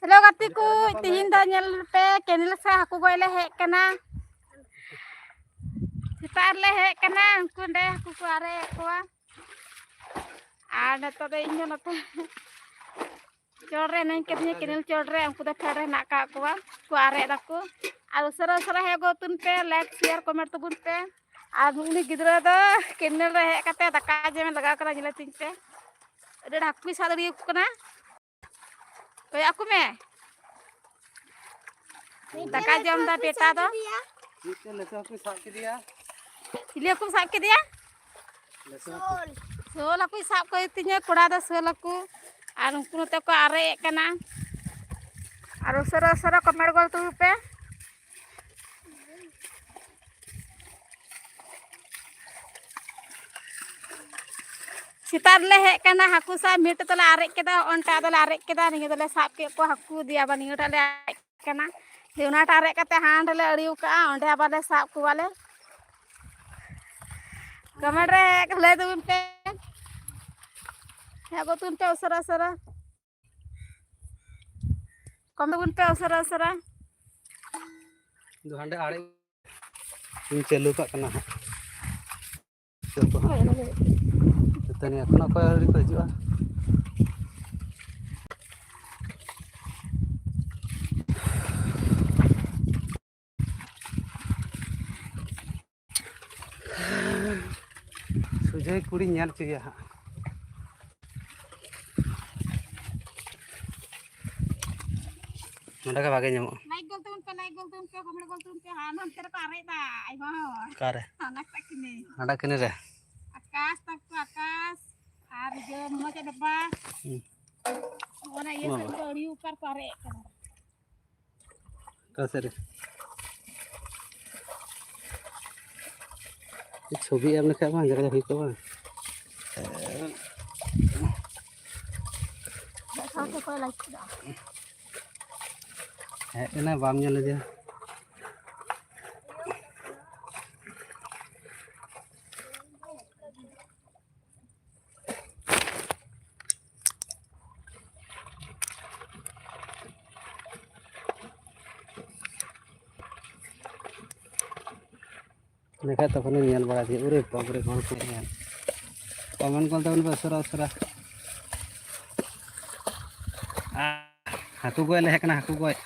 Hello gatiku, tihin do nyel pe kenil sa haku goi le hek kana. Sitar le hek kana unku de haku ku are kwa. Ada to de inyo nate. Chorre nang ketnya kenil chorre unku de phare nak ka kwa ku are daku. Aru sara sara he go tun pe like share comment tubun pe. Ar uni gidra do kenil re hek kate daka je men laga kara nyela tin pe. Ada haku sa dari kana. Koy aku me. Daka jam da peta do. Chili aku sak ke dia? Sol aku sak ko itinya koda da sol aku. Ar unku te ko are kana. Ar sara sara comment gol tu pe. Sitar le hek kana haku sa mit tole are keda onta tole are keda ninge tole sap ke ko haku dia ba ninge tole kana. Deuna tare kate hand le ariu ka onde abale sap ku wale. Comment re le tun pe. Ya go tun pe sara sara. Comment pe sara sara. Do hande are ᱤᱧ ᱪᱟᱹᱞᱩ ᱠᱟᱜ ᱠᱟᱱᱟ ᱦᱟᱸᱜ ᱛᱟᱹᱱᱤ ᱮᱠᱷᱚᱱ ᱚᱠᱚᱭ ᱟᱹᱣᱨᱤ ᱠᱚ ᱦᱤᱡᱩᱜᱼᱟ ᱥᱩᱡᱚᱭ ᱠᱩᱲᱤ ᱧᱮᱞ ᱪᱚᱭᱟ ᱦᱟᱸᱜ ᱱᱚᱰᱮ ᱜᱮ ᱵᱷᱟᱜᱮ ᱧᱟᱢᱚᱜᱼᱟ Like gol tun pe comment gol tun pe han han tere pare da ai ma. ᱚᱠᱟᱨᱮ Anak tak ini. ᱦᱟᱸᱰᱟ ᱠᱤᱱ ᱨᱮ Akas tak akas. Ar je mo che deba. Ona ye se ko ariu kar pare kana. ᱚᱠᱟ ᱥᱮᱫ ᱨᱮ ছবি ᱮᱢ ᱞᱮᱠᱷᱟᱡ ᱵᱟᱝ ᱡᱟᱭᱜᱟ ᱦᱩᱭ ᱠᱚᱜᱼᱟ Sao ke ko like da. ᱦᱮᱡ ᱮᱱᱟ ᱵᱟᱢ ᱧᱮᱞ ᱞᱮᱫᱮᱭᱟ देखा तखन ᱧᱮᱞ ᱵᱟᱲᱟ ᱫᱤᱭᱟ ᱩᱨᱮ ᱵᱟᱵᱨᱮ ᱦᱚᱲ ᱠᱚ ᱧᱮᱞ कमेंट कॉल तब उसरा उसरा हाकू गए ले हेकना हाकू गए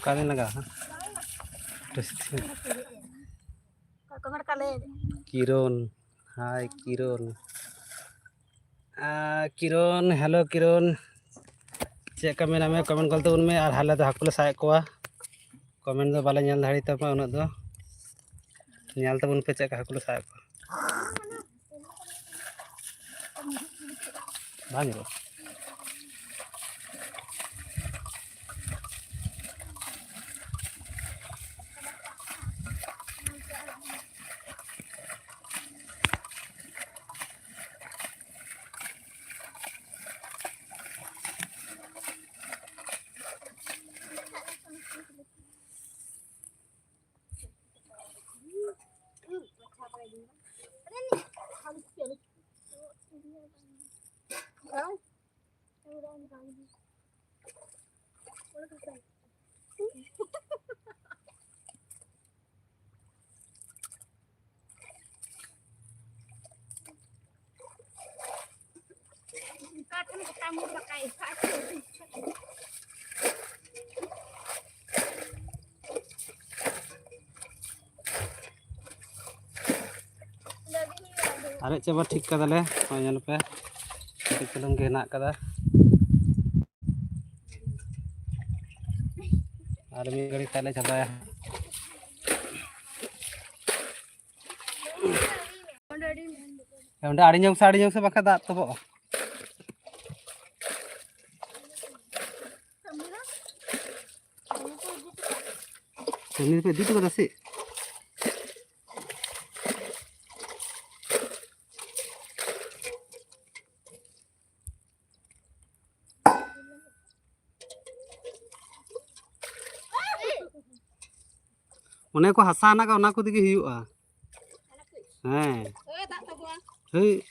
कभी लगा Comment kale. किरण हाय किरण किरण हेलो किरण चेक का मेना में कमेंट कॉल तबन में और हाले तो हाकुले साय कोआ कमेंट दो बाले ñal धाड़ी तब उन दो ñal तबन पे चेक हाकुले साय को बानी रो Kita kan ketemu pakai अरे चबा ठीक कदले ñal पे चलम के हेना कदा और मी गड़ी ताले चबाया उंडे आड़ी जों से बाका दात तबो Ini pe ditu kada sih. ᱚᱱᱮ ᱠᱚ ᱦᱟᱥᱟ ᱦᱮᱱᱟᱜ ᱚᱱᱟ ᱠᱚ ᱛᱮᱜᱮ ᱦᱩᱭᱩᱜᱼᱟ ᱦᱮᱸ ᱦᱳᱭ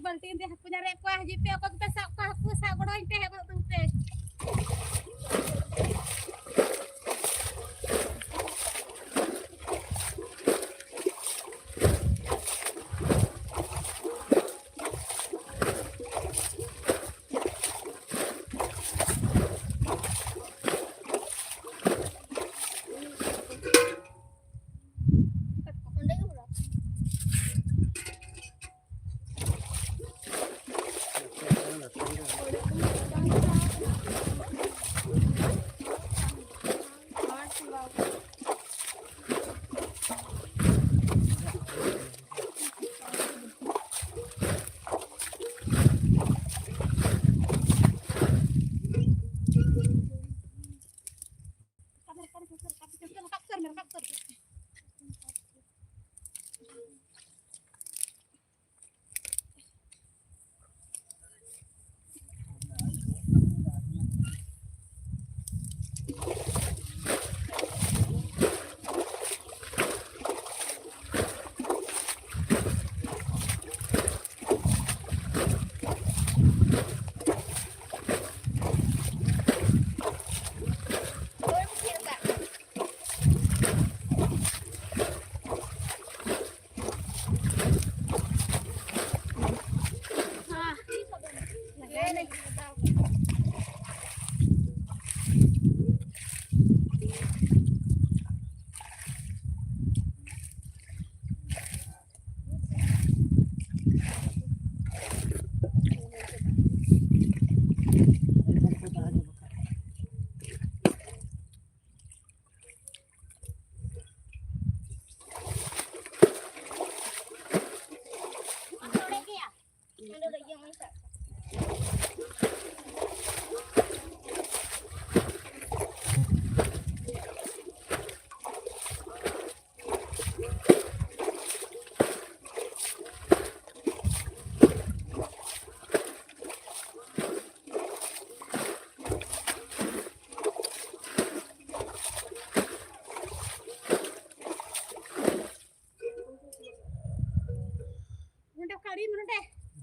बाल्टी दे हाकू जारे को हजी पे को पे साब को हाकू सा गड़ोई पे हेगो तुमते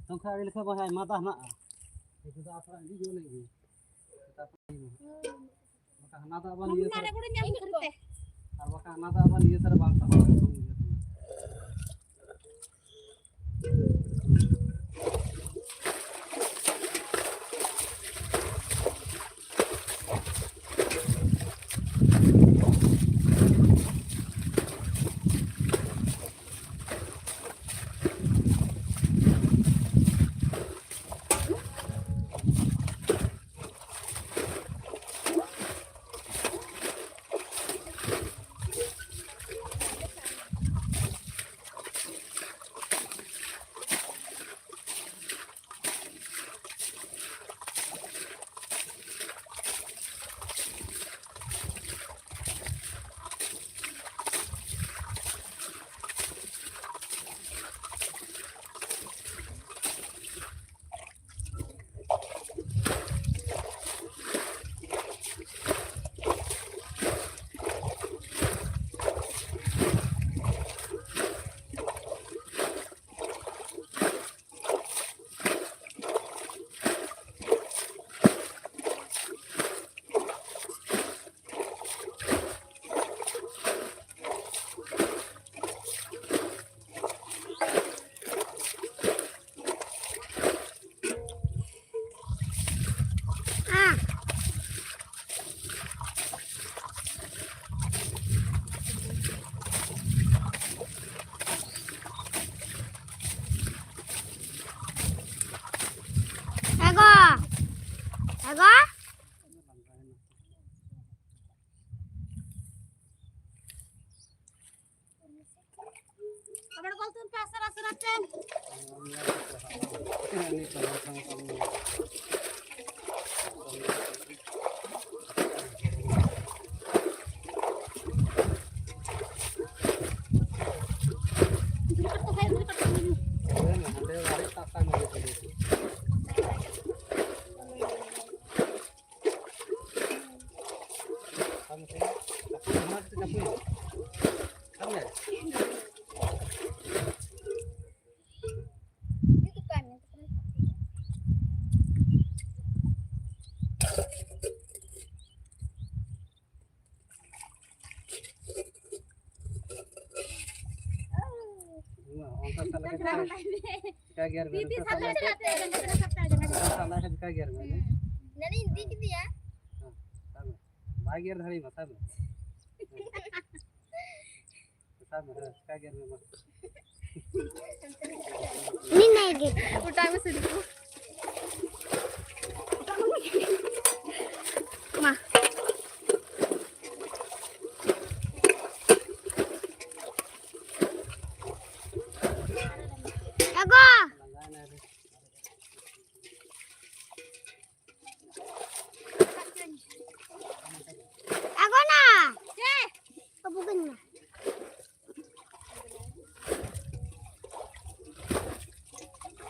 तो खाली लिखा भाई माता ना itu dah apa ini jual lagi kita maka nada apa lihat maka nada apa lihat terbangsa Ego? Kabar kau tuh pasar asraten. Ini naik. Udah masih di. Mah. Ego. Ego na. Cek. Kebukan na.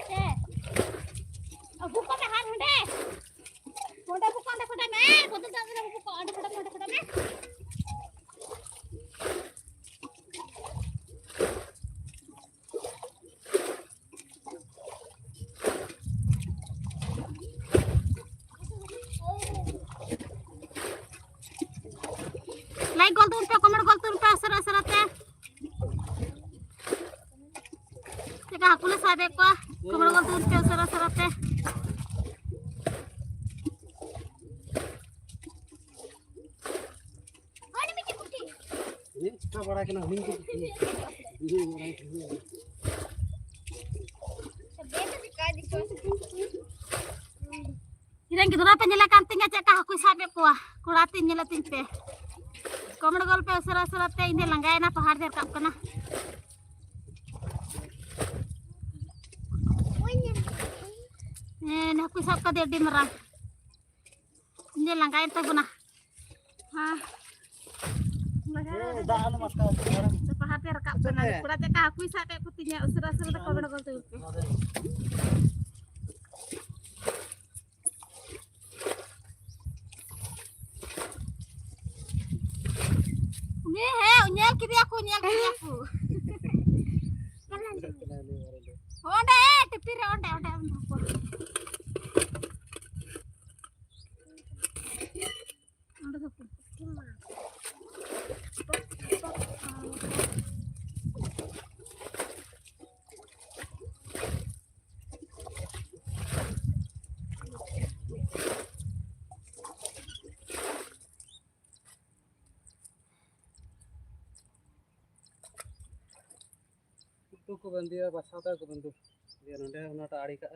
Cek. Aku kok dah hande. Moda bukan dah pada me. Betul tak ada buku ada pada me. Like gol turun pe, comment gol turun pe, asar-asarate. Teka aku le sabe ko, comment gol turun pe, asar-asarate. Ani miti kutti. Ini kita bड़ा के ना हिंग को Ireng gidura penjelakan tinggal cek aku sabe ko, kuratin nyelatin pe. Comment gol pe, asar-asarate ini langgai na pahar der kap kana. Nah aku sab ka der di merah. Ini langgai ta guna. Ha. दाल मत का Pahar der kap kana. Kurat cek aku sabe ko tinya asar-asarate comment gol tu. Ini nyel kiri aku. Onde tipir onde. Onde tuh. को बंदिया बसाता को बंदु ये नोंडे उनाटा आड़ी का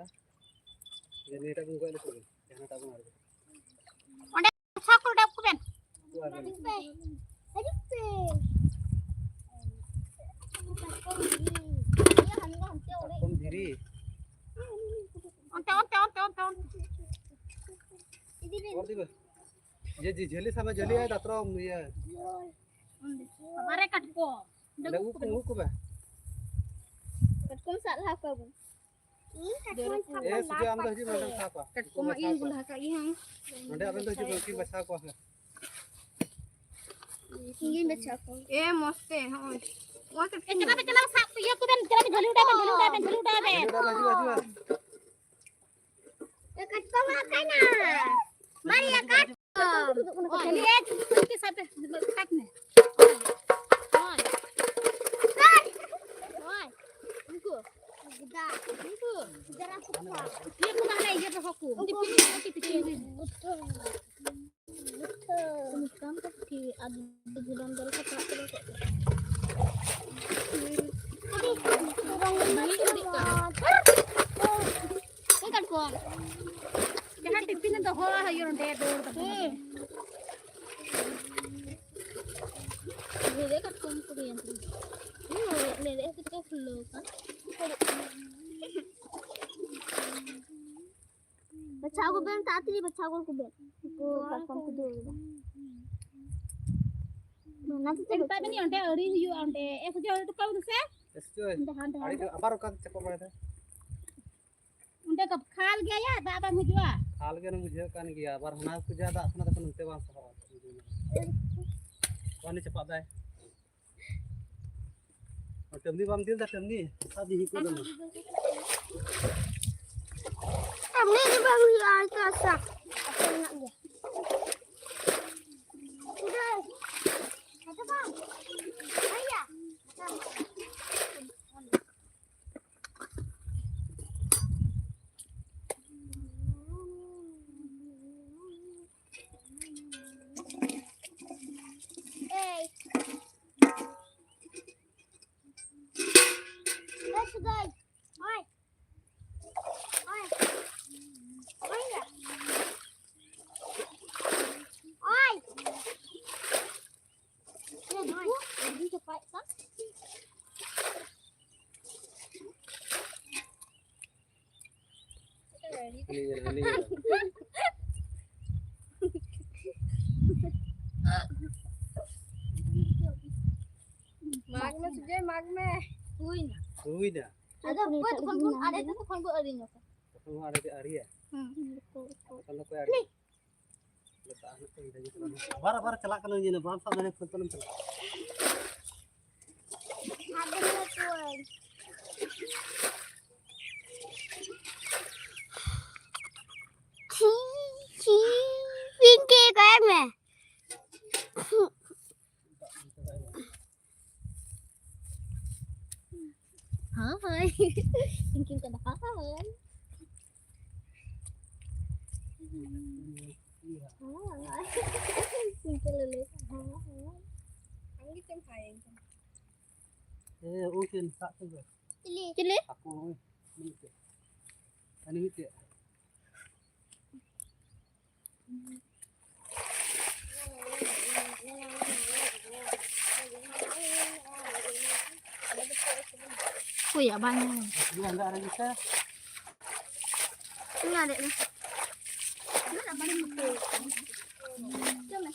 ये नीटा को गले को जहां ता बन आड़ी Onde sakul dap ku ben. कम धीरी Onte. और दिबे ये जी झेली समय झेली है दातरो ये Mare kat ko. लगू को बे Kum salah ka bu. ए सुजे आम दो जी मैडम साहब Kat ko ma in gulah ka ihang. नोंडे अपन तो जी की बसा को है Ingin baca ko. Moste ha. Moste kena sak ya ku ben kena gali udah ben. बाजू Kat ko makana. Mari ya kat. Oh, lihat ki sabe kat ne. Dia ku mana iya pa aku. Di pili betul. Kamu tak di ada bulan dari kata aku. Orang ini di kan kon. Jangan tiffin तो हो हयो नडे दूर तक Lele kat kum kurian tu. Lele itu kan flow kan. बच्चा को Ben ताती नहीं बच्चा को बेन को कस्टम को दो mana tu enta bani onde ari hyu onde e so jor tukau du se Estoy. Abar kan cakap apa itu? onde kap khal gaya ya da ba mujwa हाल के ना मुझे कान गया बार हना को ज्यादा अपना तो नंते वां सहा वानी चपादा है और टमनी बाम दिल दा टमनी शादी ही को दम हमने ni baru ya kasa apa nak dia udah kata bang ayah let's go oi oi oi ya oi ini cepat kan ini माग में तुझे माग में हुई ना dah ada buat kon ada tu kon buat hari ni तो ada di area kalau ko area letak anak ko ida gitu bar celak kan ni bam sa mane fulton celak ada ni tuan chi pinky cái mẹ hả hơi pinky cái đó hơn pinky lele anggi tem hai mungkin sak tu cili aku ini itu oh ya banyak ini anda ada kita ini ada nih ini ada banyak betul coba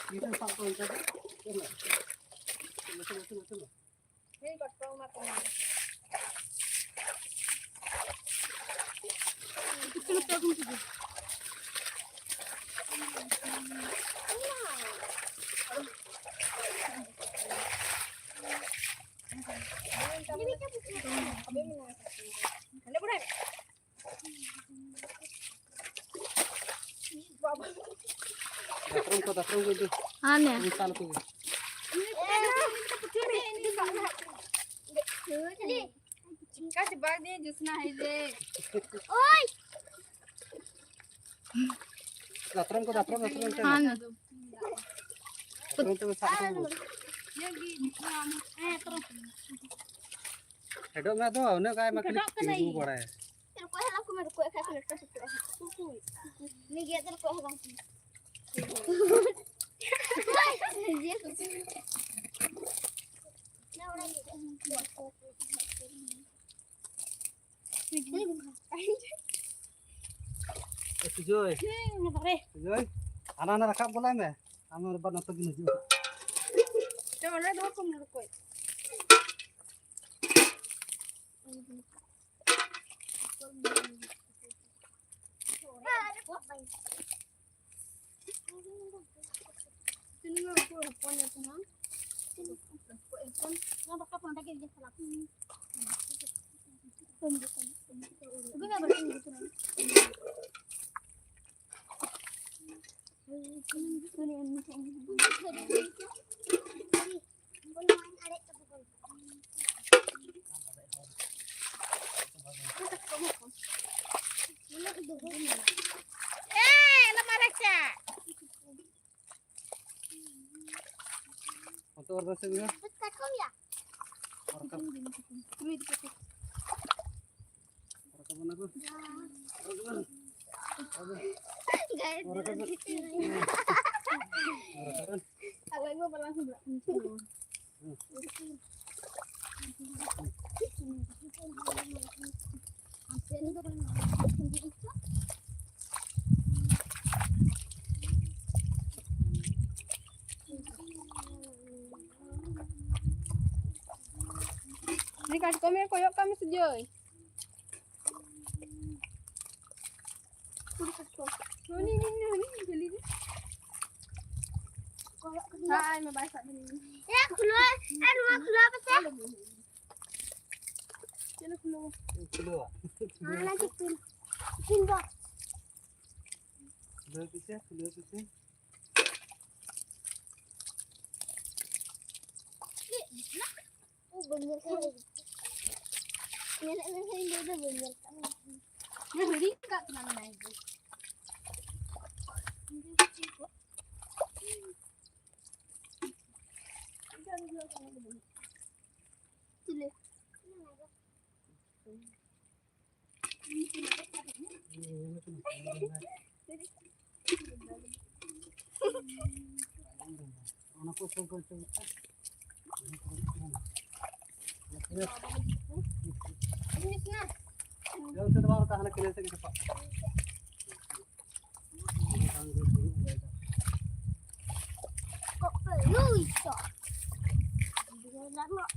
kita sak tu itu ni patong matong itu tu tu datang ko itu aneh misal ko का जबाग दे जिसना है जे oi datang ko aneh datang tu sak tu ये गी terus hedo me do ne kai ma klik tu bora hai Pero puedes hablar con el cuello, que le estás ni guía te lo puedes hablar. Tujuh, anak-anak rakap boleh me? Ame lebat nak pergi nuju. coba lihat aku menurut kau sini aku punya teman. Aku pun nak pakai dia salah. nggak boleh gitu. Lemah receh. Untuk order segera. Ya? Order mana aku? Kalau ibu berlangsung ini kasih komen koyok kami sejauh. Ini jeli ni. Hai, mau bahasa ni. Ya, keluar. Rumah keluar apa sih? Keluar keluar. Keluar. Lagi pindah. Keluar pisah. Oh, bener kan? Nenek saya udah bener kan? Nah, jadi enggak tenang lagi. Sile. Anak aku pun Ini sana. jauh sudah mau tahan kiri sekali cepat. Kok perlu itu? Dengan nak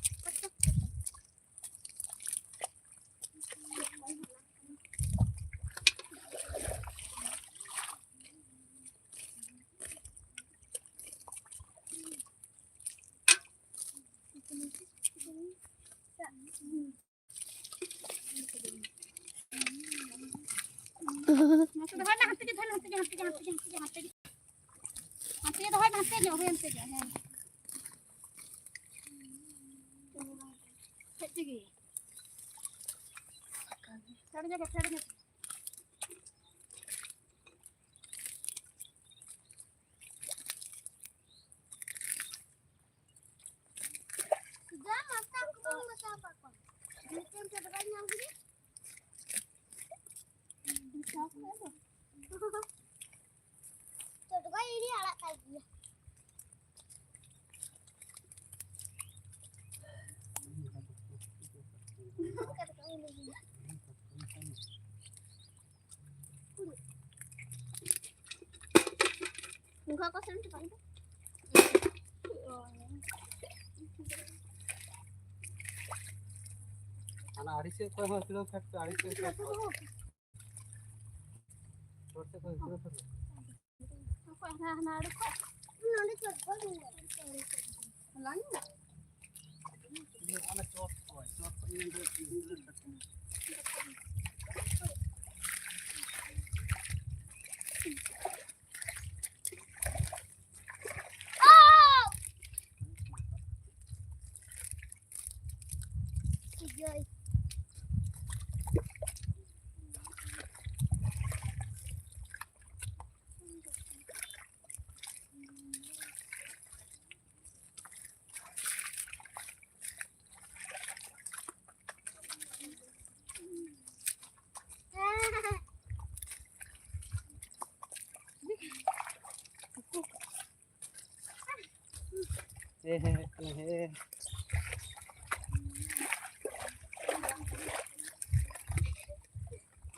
Masuk dah hantu je dah hantu je. Hantu je dah hantu je. Cek lagi. Caranya. sudah masak kau masak apa kau? Mungkin sebenarnya yang ini. Coba ini alat lagi. Muka kau sering cepat itu. anak Aris itu kau kilo kat Aris itu. Terus kau kilo terus. Aku nak ada kok. Nanti coba dulu. Lagi. Ini anak cowok ini Oh! Joy.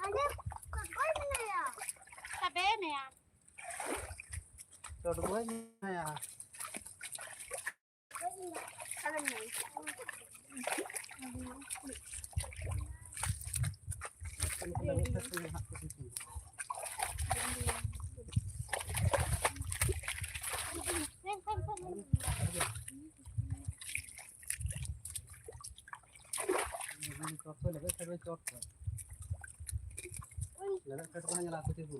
Ada kau mana ya? Sabe ni ya. Tuh gue ya. Ada ni. lebih saya cot. Lebih saya pernah nyala aku tipu.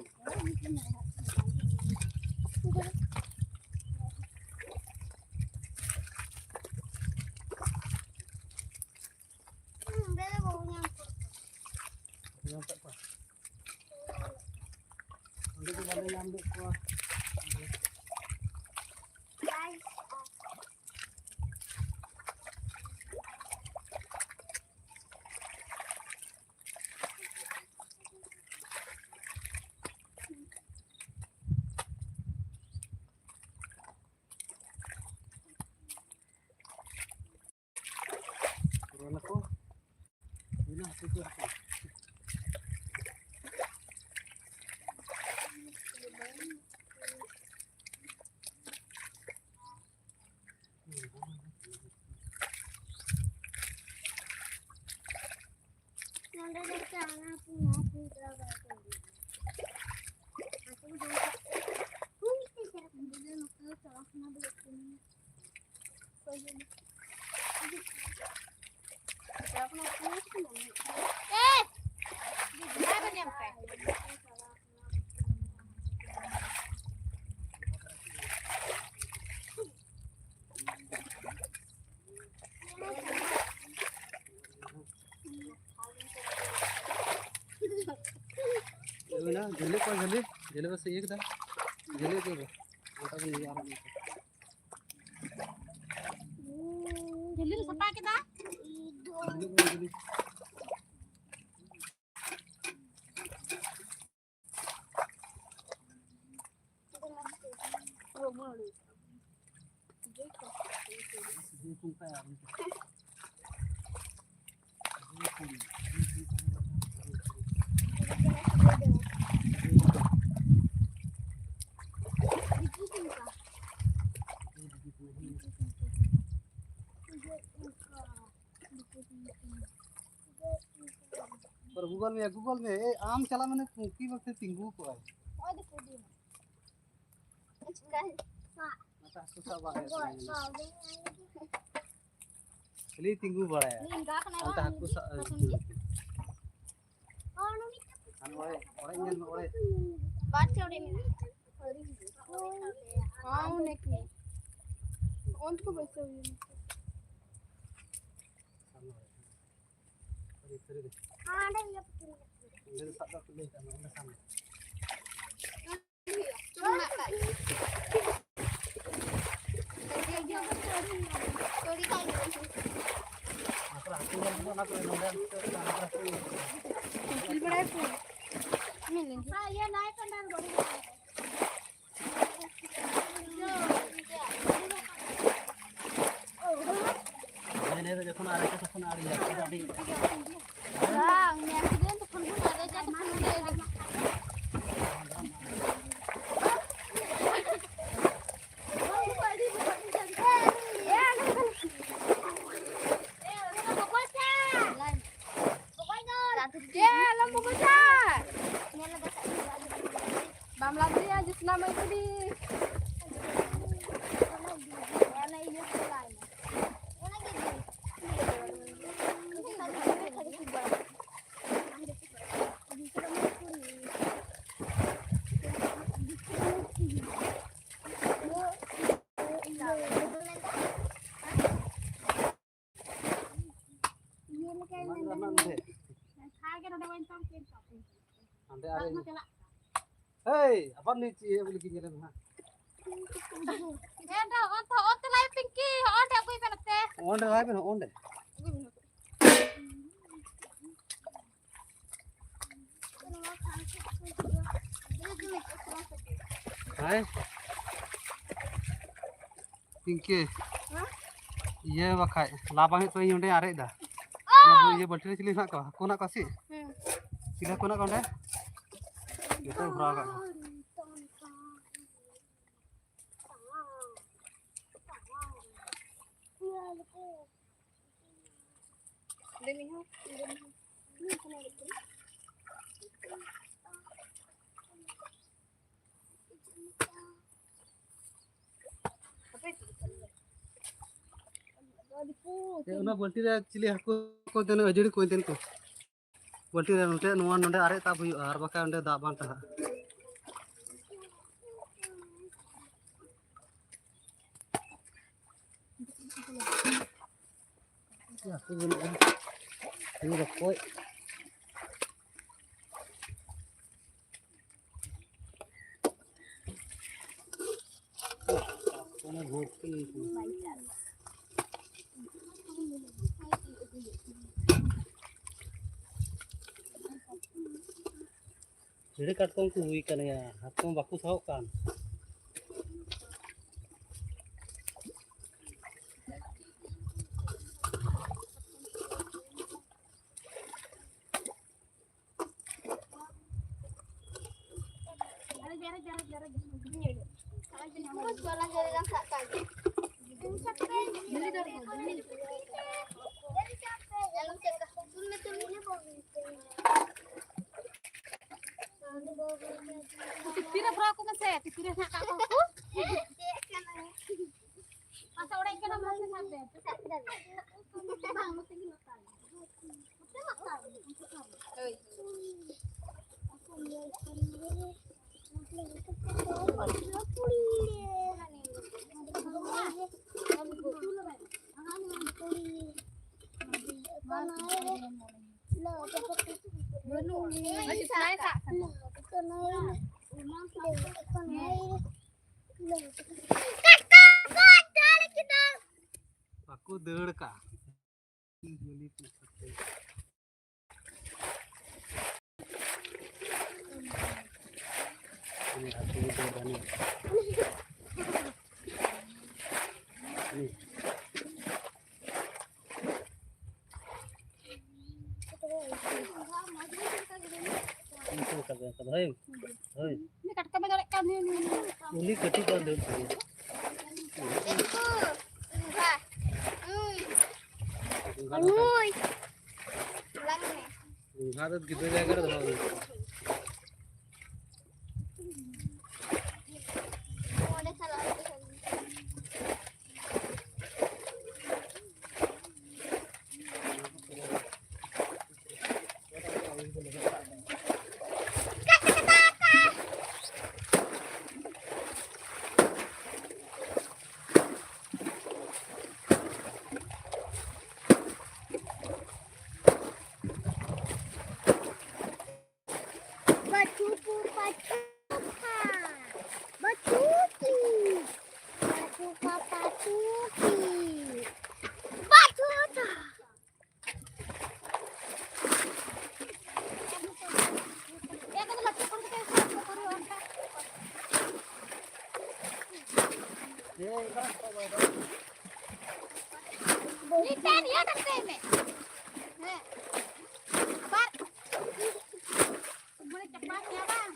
Bela baunya. Nyampe apa? Nanti kita boleh nyampe apa? Guys, Turun aku. Ini aku aku. nanti deh sana punya berapa itu? Aku udah. Ini cara pembelian aku salah kena beli ini. Ada nyampe. Ini na, jeli kok jeli bas ये kita, jeli itu bas, kita beli orang itu. Jeli siapa kita? Jeli. Jeli kumpa ya. पर Google में आम चला मैंने की वक्त तिंगू को है मता susah banget ini tinggu bala ya entah aku kan oleh nyen oleh Baca udah ini. Oh, neki. Untuk baca ini. ada yang Jadi tak dapat beli sama sama. Cuma nak. Sorry kan. Aku yang mau nak nonton Kecil berapa? Ini. saya naik kendaraan baru. ini itu jauh ada itu pun ada ya tadi. Bang, ni accident tu pun ada jadi pun dia. Bam lagi aja nama itu di. Nanti ada. Hei, apa nih cie beli jalan ha? Enda, onto lai pinky, onde aku ikan teh. Onde lah kan onde. Hai. Pinky. Iya bakai, labang itu yang onde are dah. Kalau iya berarti cili nak kau, aku nak kasih. Cili aku nak kau deh. Itu berapa? Demi ho. Apa itu? una balti re chili haku ko tene ajuri ko ten ko balti re nonte nuan nonde are tab huyu ar baka onde da ban ta ya ko ini da koi Una bhoti Jadi kartong ku hui kan ya, kartong baku sao kan. Tipira bro aku masih, tipira nak kak aku. Masa udah ikan masih sampai. Bang, mesti makan. Mesti makan. Oi. Aku deur ka. Ini aku deur ni. Ini. Ini tu ka ka hai. Hai. Ini kat kami dorek kami ni. Uli kati ka deur ka. Oi. Bharat कितने जाकर दबाओगे Ikan ya kan keme. Bar. Boleh cepat ya bang.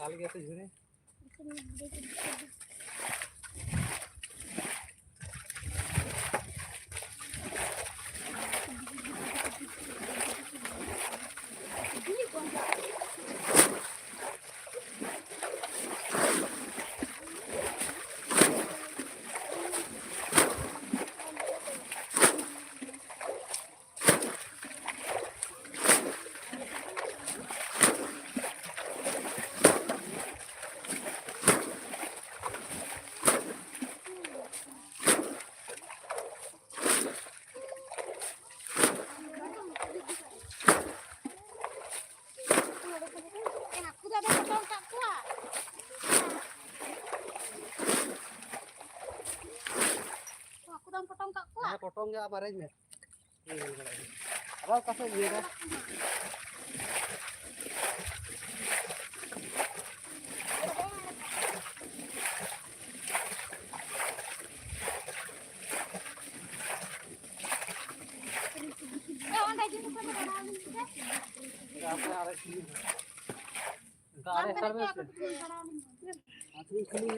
काल गया तो Zure potong ya barangnya. Apa kasih dia? Onda je muka na dalam juga. Apa ada sini? Enggak ada service. Asli kali.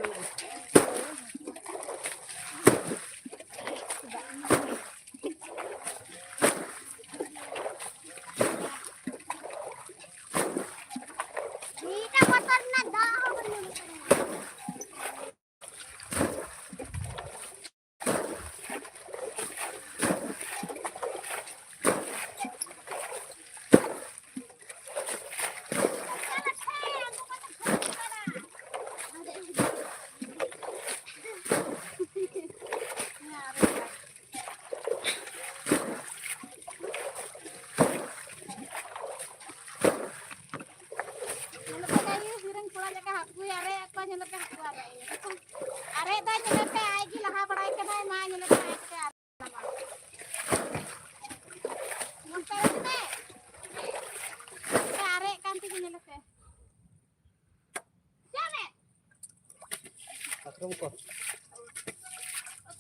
Kita kotor na dah benar. Are dah nyelepe aja lah berai kena mah nyelepe aja. Montar itu. Are kan tinggi nyelepe. Jamet. Patron ko.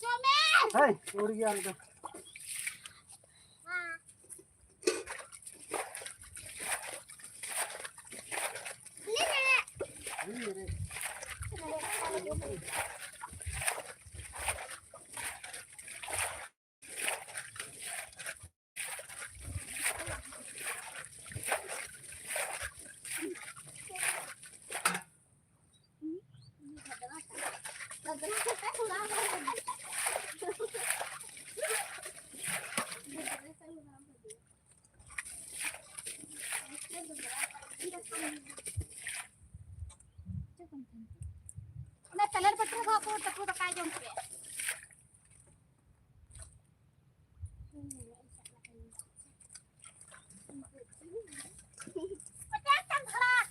Jamet. Hai, udah gian tuh. Nah, teler betul aku tepu tak jom ke. Macam kerak.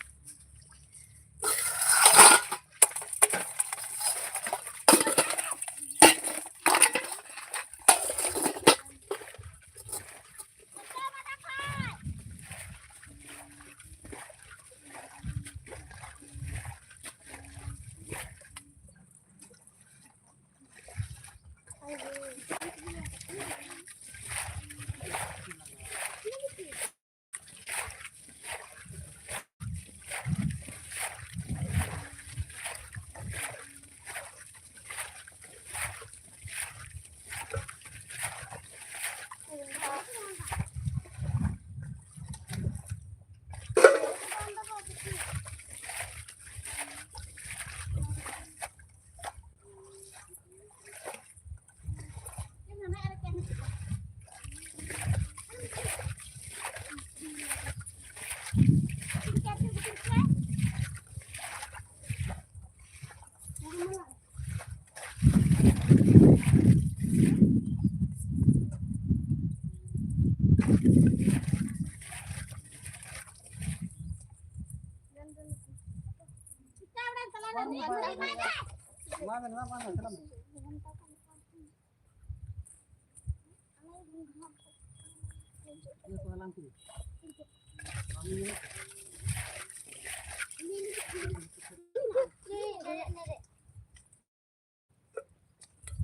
Mana?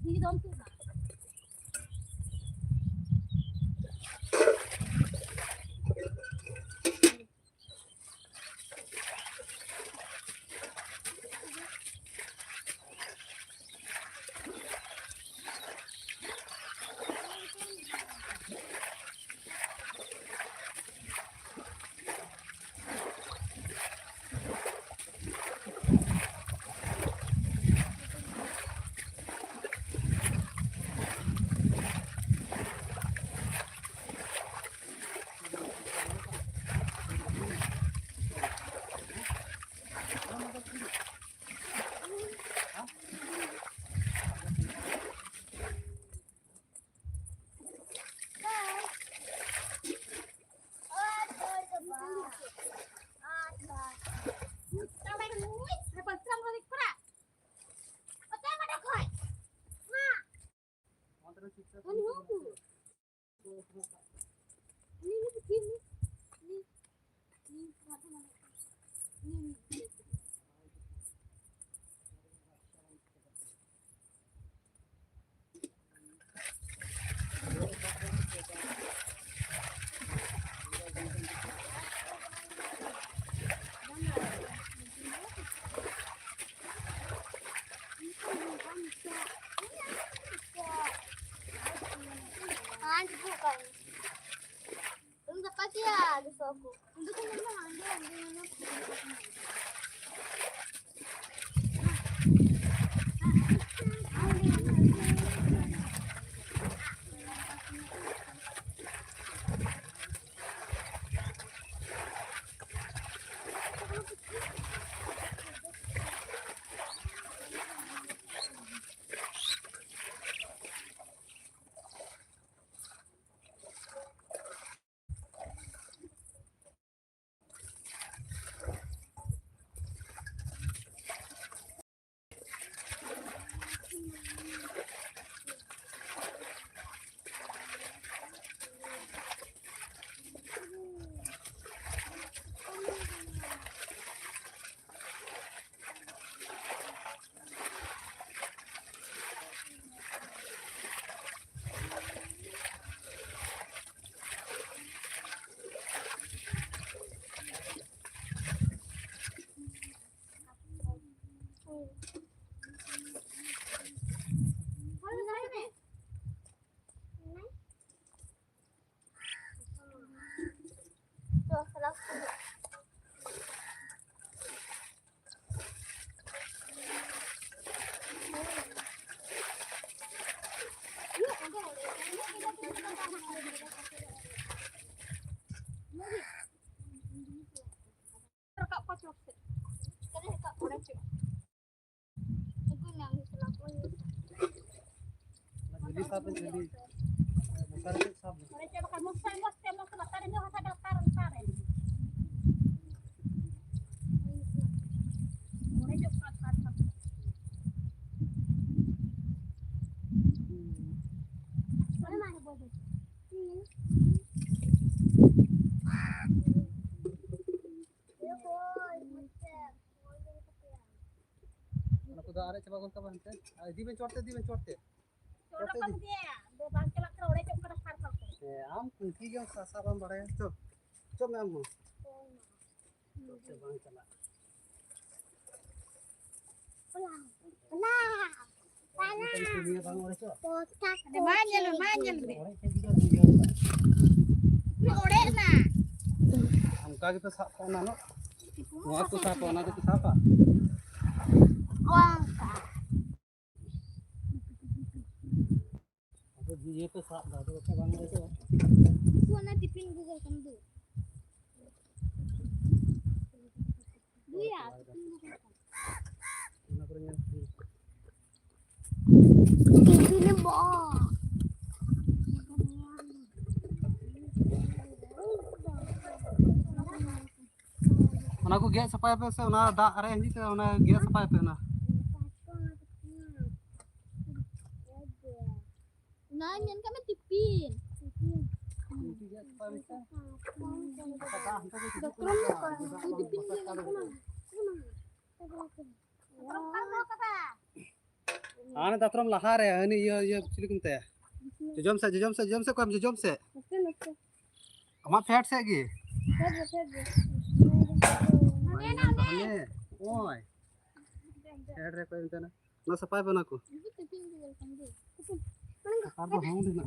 Ini dong tuh. Ini begini. Ini mana? Ini. Bukan. Enggak pasti ya, gitu aku. Untuk memang ada. Jadi sabi jadi besar itu sabi. Aku dah ada coba kau bantu. Di ben chorte. Am kunci yang sasaran baraya tu. Coba amu. Chorte bang chala. Kita dunia bang orang tu. Angka kita siapa nano? Aku siapa? Nado kita siapa? Aku dia tu siapa? Nado kita bang orang tu. Warna tipin Google kamu dulu. Iya. Ini boh. Ona ko gyak sapai pe se ona dak are anji te ona gyak sapai pe ona. Nanyan kami tipin. Ana datram lahar hai ani ye cilik te. Jom se ko se. Ama fat se gi. Ane. Oi. Fat re ko intana. Na sapai pe na ko. Apa hang di na.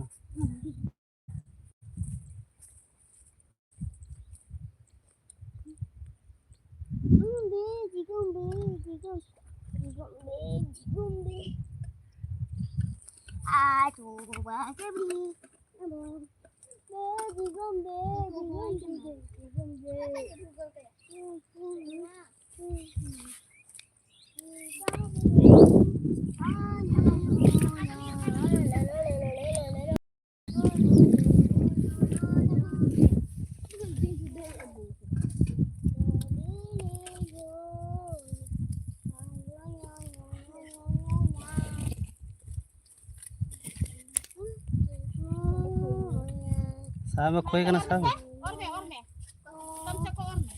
साहब में खोई करना साहब और में कम से को और में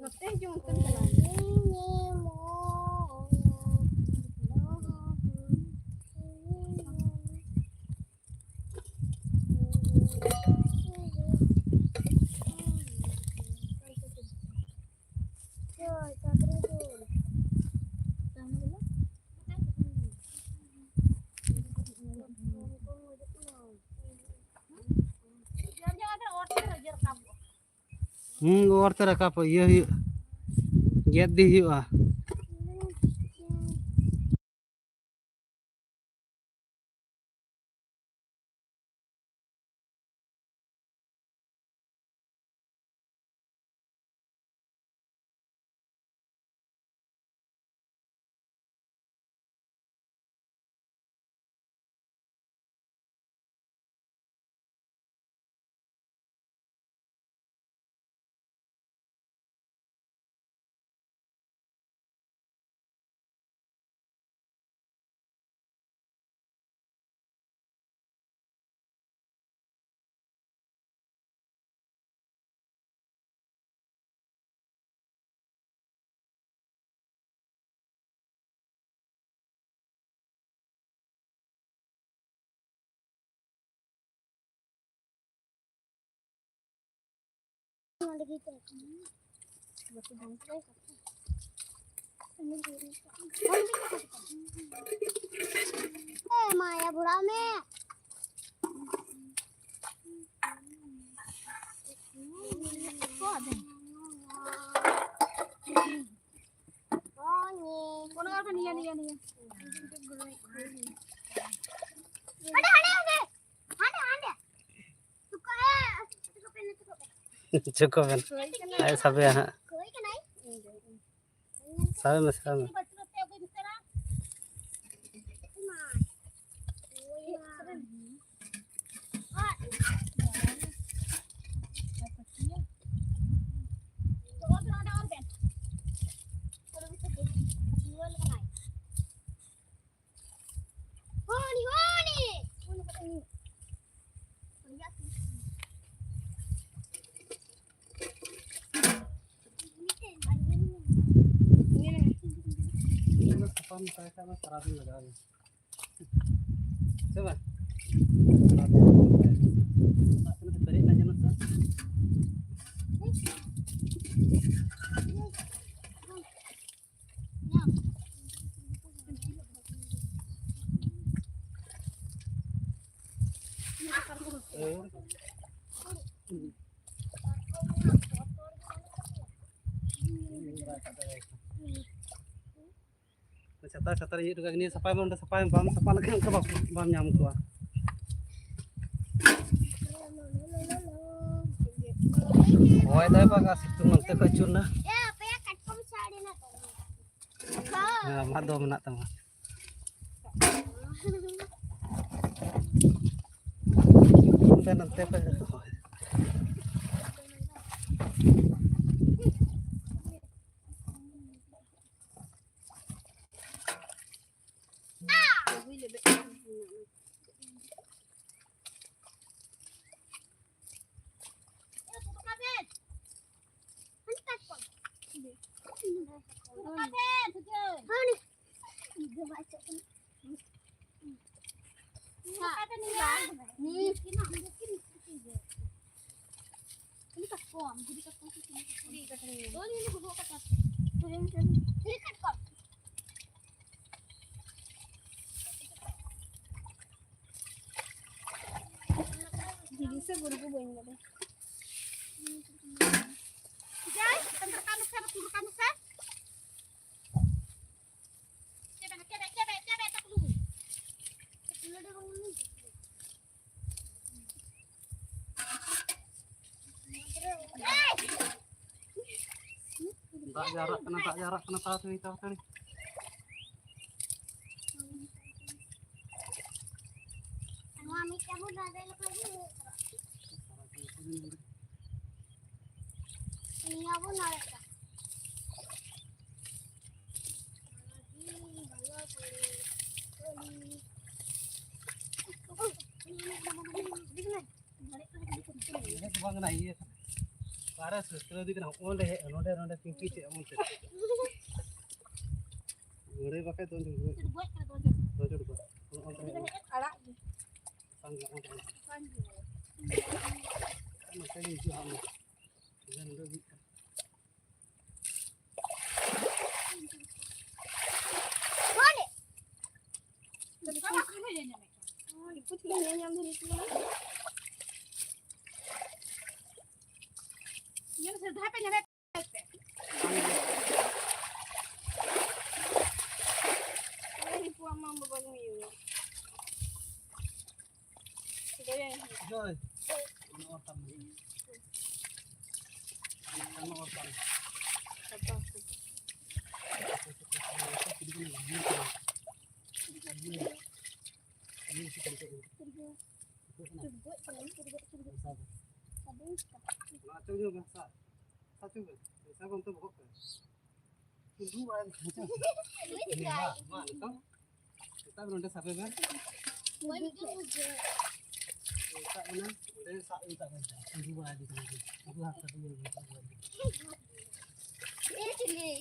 नते जो और तरह का ये गेट दी हुआ माया बुढ़ा में कौन और निया निया निया हटे हटे हटे हटे हटे तुका है तुका पहले चुको बन आए सब यहाँ कोई के नहीं सब में लगा छतर ये गनी सफाई में सफाई बाम सफा लगे उनका बाम नाम को होय दे बागा सितुंग नते को चुना ए पे कटकम साड़ी ना हां मा दो मना तमा नते पे से गुरु बन गए Jai, bentar kamu saya turun kamu saya. Coba tak dulu. Dulu deh bang ini. tak jarak kena tahu tuh itu kan. Mami kamu dah ada lagi. Ini aku naik. Ini tuh bang iya. Para sesuatu di kana onde tinggi cek amun cek. Ngure pakai tuh dulu. Buat kena tujuh. Tuh dulu. Onde Alak. pangga onde. Panggil. Maka ini sih hamu. Jangan udah bisa. Ikut yang dari itu. Yang sudah apa nyampe? Ini puang mau bangun yuk. Joy. Ono otam. Ono otam. Kita beronda sampai kan? Kita mana? Udah sak kita kan. Tunggu aja kan. Aku harus tadi yang Ini cili.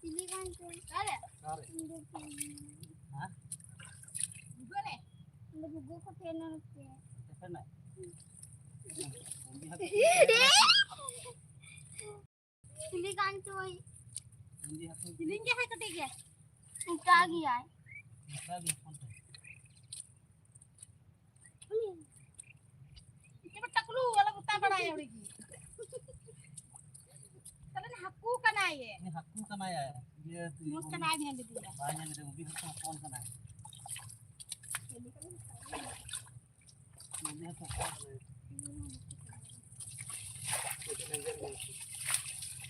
Cili kan tuh. Ada. Kare. Hah? Juga nih. Ada buku kepenan sih. Sana. Cili kan cuy. Silingnya hai ketiga. Enggak lagi ya. Cepat tak lu kalau kita beraya lagi. Kalian haku kan aye. Ini hakku kan ya. Dia Mus kan aye di dia. banyak ada mobil sama phone kan. Mobil sama phone.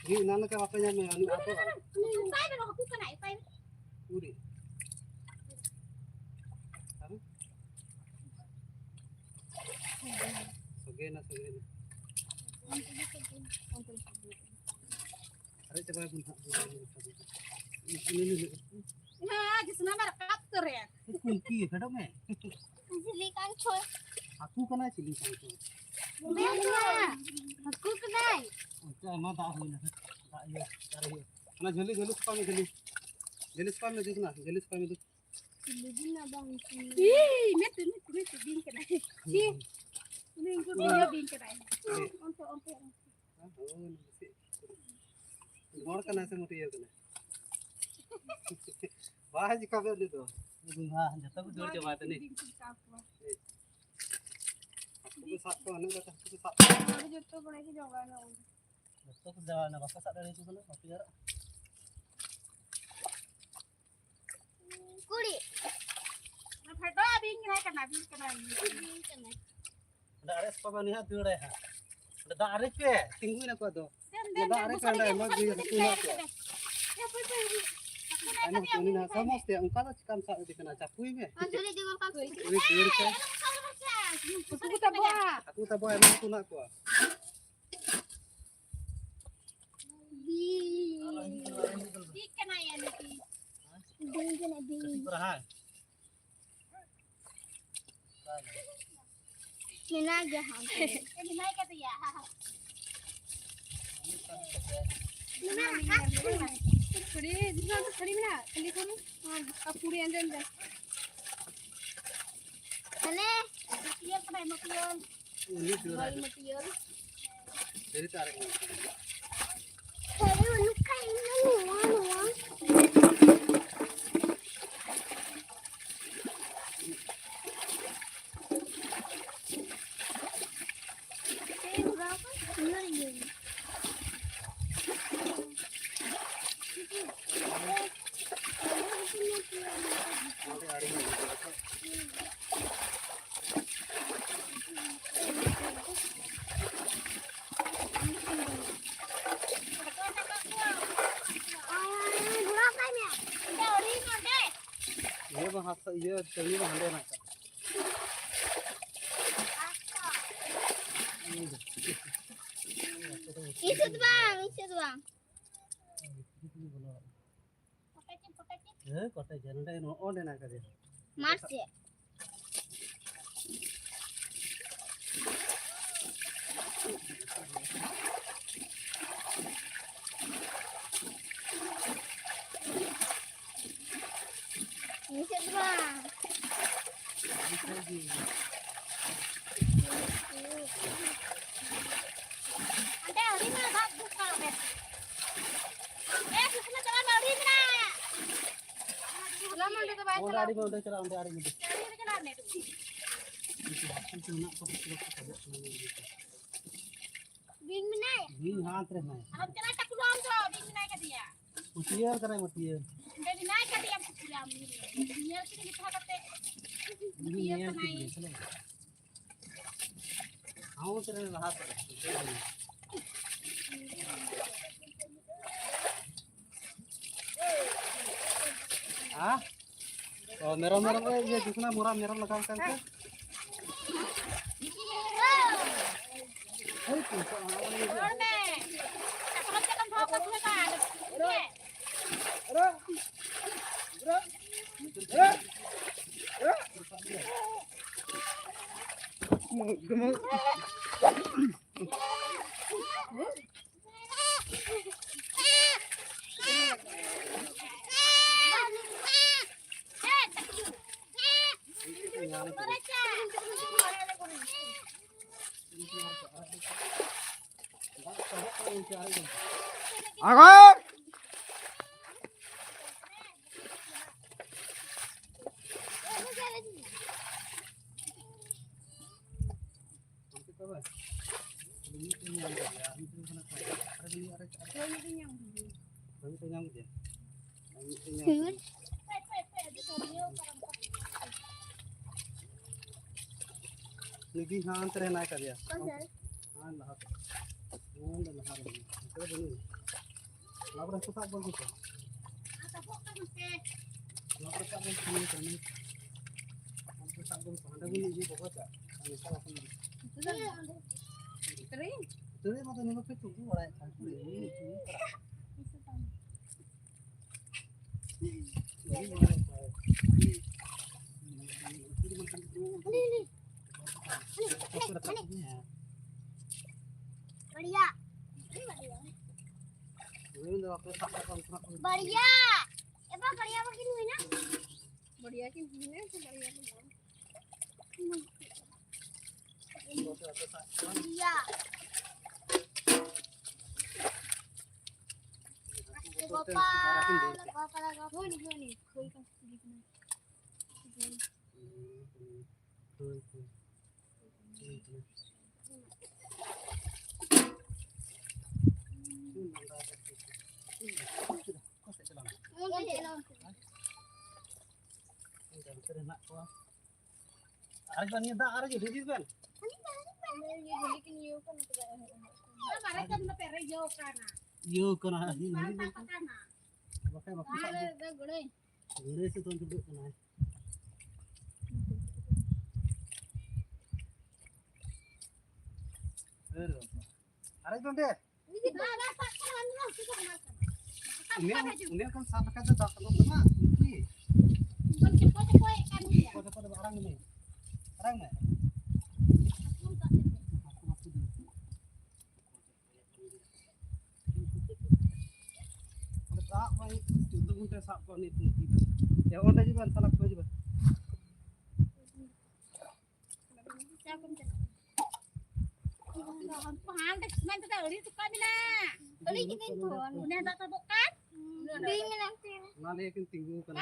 Ini nana ka apa nya anu apa kan? Saya baru haku kan aye, saya. Uri. Tahu? Sogena. Ada coba pun tak. Ini. Nah, di sana ada kapter ya. Kunci kadang eh. Cili kan cuy. Aku kena cili sangko. Benar. Aku kenal. Oke, mau tak huina. Tak ya, cari. Mana jeli spam jeli. Jeli spam itu na, jeli spam itu. Cili gina bang. Ih, metu bin kan aye. Si. Ini ikut dia bin kan aye. Untuk. Oh, sih. Ngor kana se muti ya kana. Wah, jika be itu. Itu ha, jatuh ku jor coba tadi. Aku sak ko anu kata aku sak. Ada jatuh ko lagi jawaban. Jatuh ku jalan apa sak dari itu kana, tapi ya. Kuli. Nah, photo bin kan aye. Ada ares pa ni ha dur ha. Ada ares pe, tingguin aku tuh. Ada ares kan ada mag di aku na ko. Ano kunin na samos te ang kala kan sa di kana capui me. Cili juga kaku. Ini dur ka. Aku tak buat. Aku tak boleh nak kuna ko. Di kan aye nanti. Bing kena bing. Perahan. Kena aja hampir. Ini naik kata ya. Kuri, di sana tu kuri mana? Kali kuri. Aku kuri andan dah. Kene. Matiar kan aye matiar. Ini dur. Matiar. Jadi tarik. Saya luka ini nuang. Saya berapa? Benar ini. Nanti hari ini. Berapa ni? Dari mana? Ini bahasa iya, ini bahasa nak. Isut bang. Pakai cip. Kota jalan dah no on nak ada. Mars ya. Ini siapa? Ante hari mana tak buka deh. Susah jalan hari mana? Lama udah tuh baca. Udah ada udah cerah udah ada gitu. Hari jalan nih. Bing mana ya? Ini हाँ terus naik. Alam cerah tak keluar tuh, di naik ke dia. Mutiar karena mutiar. Jadi naik ke dia pulang ini. Dia sini kita kate. Ini yang tinggi. Aku terus lahat. Ah? Oh merah-merah kayak dia जितना बुरा merah लगा करके Hai tuh और मैं kalau jalan bawa ke sini kan. Agak Lagi hantar naik ke dia. हाँ लहा हाँ लहा रही तो बनी लाभ रखो साथ बोल दो लाभ रखो साथ बोल सुनिए करने हम तो साथ बोल पांडा भी ये बहुत है ऐसा अपन तो ये मतलब नहीं कुछ भी बड़ा है बढ़िया बढ़िया ये बा बढ़िया बा किन हुई ना बढ़िया की ने तो बढ़िया बढ़िया होनी खोल का Aris ban nyeda aris jadi ban. Yo kana ini pakai pakai gede sih tuh duduk kana. Aris ban deh. Ini kan sama kayak tak kalau kena ini. Kode barang ini. Barang nggak? Ada tak baik itu untuk sab kau ni tu. Ya orang juga salah kau juga. Nalekin tinggu kan.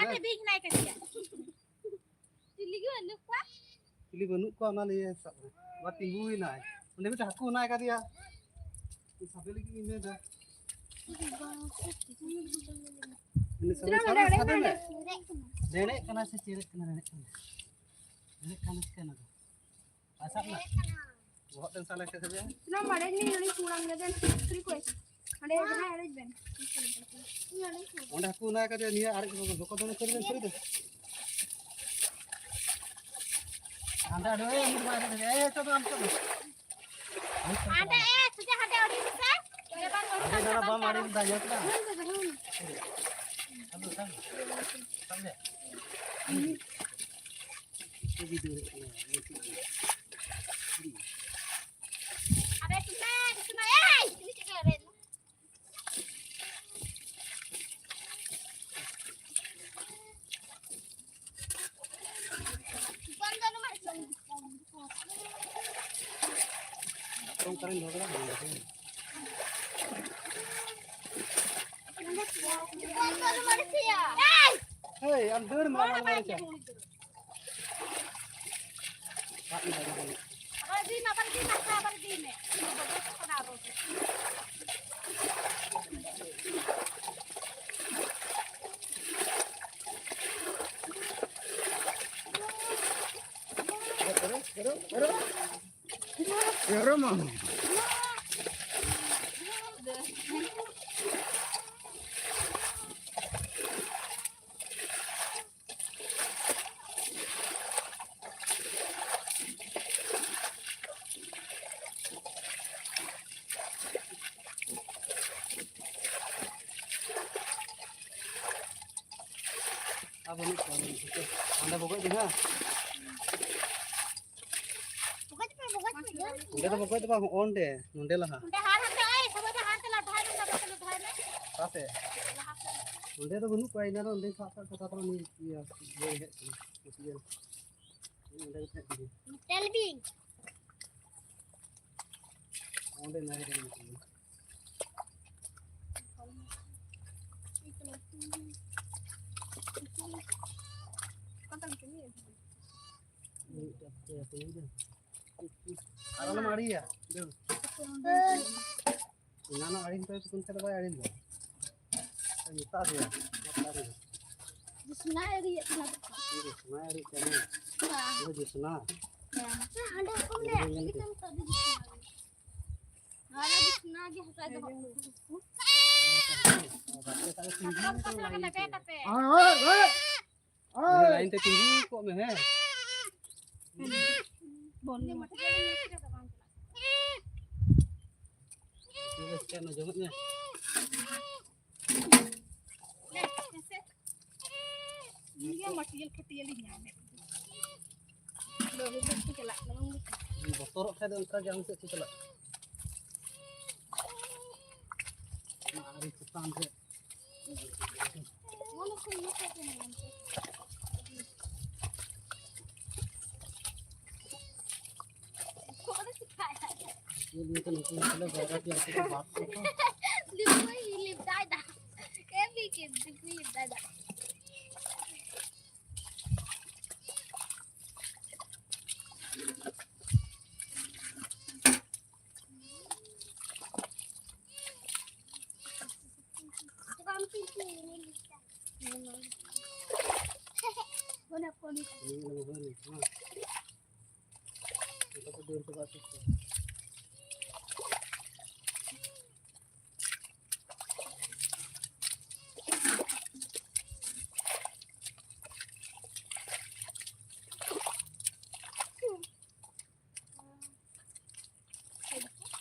Pilih benuk kau nale buat tingguin naik. Udah bisa aku naik kan dia. Sampai lagi ini dah. Ini sampai ada nih. Nenek kena secirek kena nenek kena. Nenek kena kena. Asap nak. Buat dan salah saja. ना मरे नहीं नहीं पूरा नजर free कोई अरे ना अरे बन Udah aku naik kan dia arik kau tu nak cari tu. Anda ada yang mana ada coba coba. ada sudah ada orang bisa depan Ada dalam bawah mari dah ya kita. Sambil sambil. Sambil. Ada di sana, ini cekak ada. Banda nomor banda nomor siya. Hei, अंदर मारा मारा चा Apa di nak. Apa nih? Anda pokoknya juga. Udah tuh pokoknya tuh bang on deh, nunde lah. Udah harat ay, sama dah harat lah dhai na betul dhai na. Kafe. Nunde tuh bunuh kau ini nunde kata kata nih ya, ये है nunde itu ini. Telbing. Nunde nari ini. Arana mari ya. Nana arin tuh itu kunci apa arin lah. Ini tas ya. Disnari ya. Ini semua arin kayaknya. Ini di sana. Ada apa nih? Kita tadi disnari. Ada disnari ada waktu. Kena beta pe. Ini lain tuh tinggi kok meh. Boleh mati kita kan. Ini sekian jengotnya. Dia masih kecilnya. Loh, itu kelak nang. Botorok saya dah angkat jangan sih celak. Mari kita ambil. Mana sih ini kan? Kok ada sih kayak? Ini kan itu sudah berat ya kita bapak. Lip dada. Kayak bikin lip dada. Mana pun Ini mana ni? Kita tu dia tu batuk.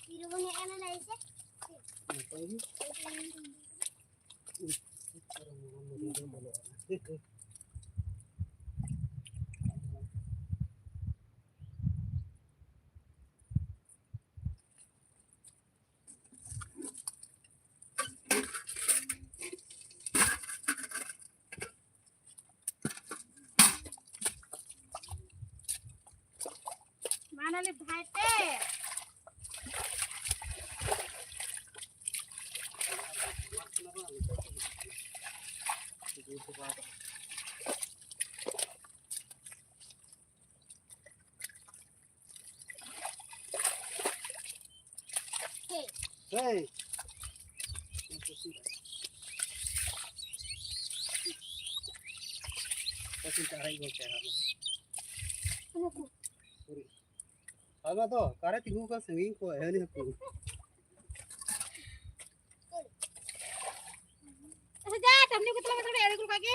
Video punya analisa. Apa ini? Mana lip dhai pe? Hey. Kasih cara ini cara. Apa tuh? Karena tinggu kan senging kok ini aku. Saja, tamni ko talaga talaga ari ko kage.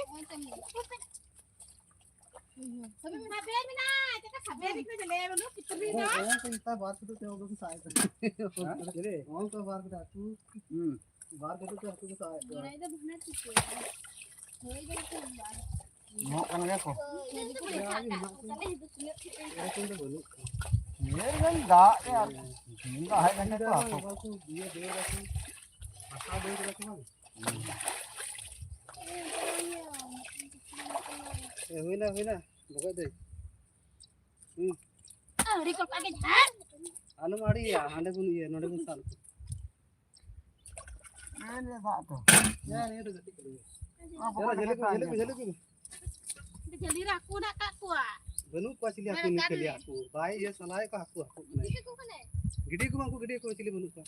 Sabi mo sabi mi na, teka sabi mi ko jale bolu kitri na. Oh, kita बात करते थे वो side पे. चले. और तो बात करते तू. बात करते थे तू side. Ora ida bhana tike. Hoy gele ko bar. Mau kan ya kok. Jadi ko ya. Kali hidup sini. Ya kan udah belum. Ini kan enggak ya. Enggak hay kan itu apa? Aku dia aku. Asal dia aku bang. Wina. Buka deh. Ah, recall pakai jar. Anu mari ya, anda pun iya, node pun sal. Ini Pak tuh. Ya, ini udah jadi kalau. Apa Jale kata jale. Jadi raku nak kak kuah. Benu ko asli aku ni kali aku. Bai ya salai ko aku. Ini ko kan eh. Gede ko asli benu ko.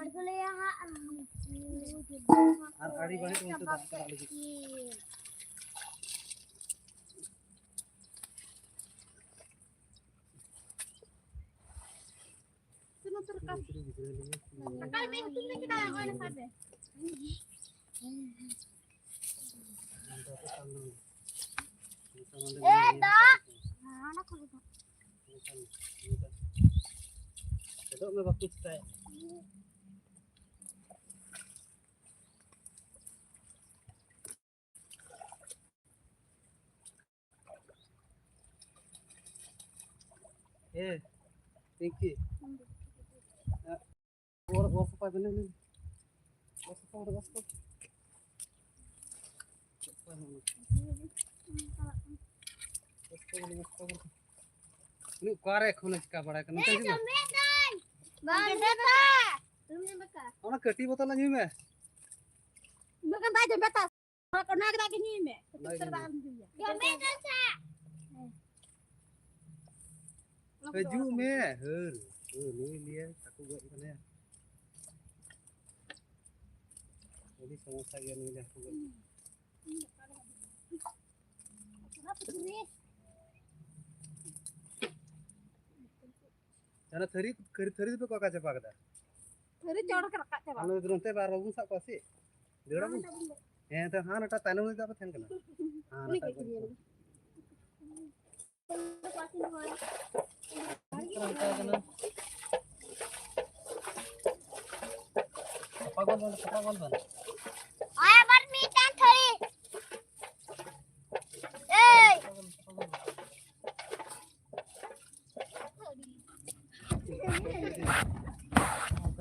Harga ya. Ari bani tu untuk dak kara lagi. Sino terkam? Kali main tu ni kita yang mana sabe. Dah. Anak ko. Itu me bagus tak. Tinggi. Orang apa benar ni? Orang apa? Ini korek khuna ska bada kan kan ji Bang, beta. Rumnya beka. ona kati botol ni me Bukan baju beta. Kalau nak kita gini me. Terbang dia. Ya beta sa. baju me ni lihat aku buat ikan ya jadi samosa गया नहीं aku buat Kenapa sini? karena tadi tu kau kaca pak dah Dari jauh ke rakak coba. kalau turun teh baru pun sak pasti dia pun tu han ada tanam ni dapat kan kena han Ini ada kayak gini. Pasti boleh. apa gol Ayo badminton tadi. Eh.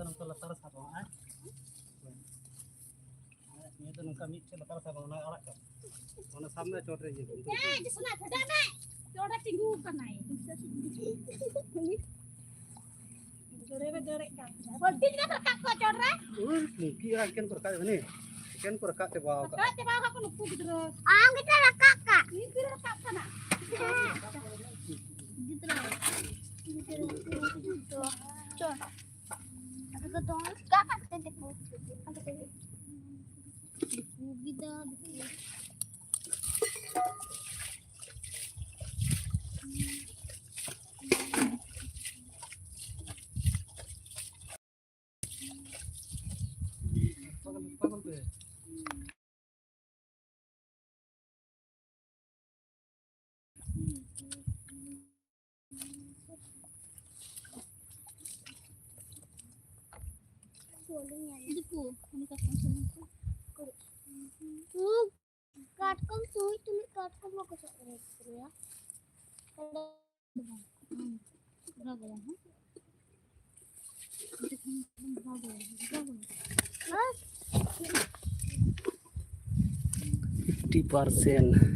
nungka latar sabang ah ini tu nungka micin latar sabang na arak kan mana samne chot rahi hai Eh, di sana ada nih. Jodoh tinggu kan naik. Dore kan. Bodi kita terkak kok jodoh. mungkin akan perkat ini kan perkat te bawa ka Kak, coba aku lupa gitu. Ah, kita rakak kak. Ini kita rakak sana. Gitu lah. Gitu. Coba. Aku tuh kakak tetek bu. Aku tetek. Gitu. pagal pe Katkam suy तुम्ही काटकम नको करूया बघा हा 50%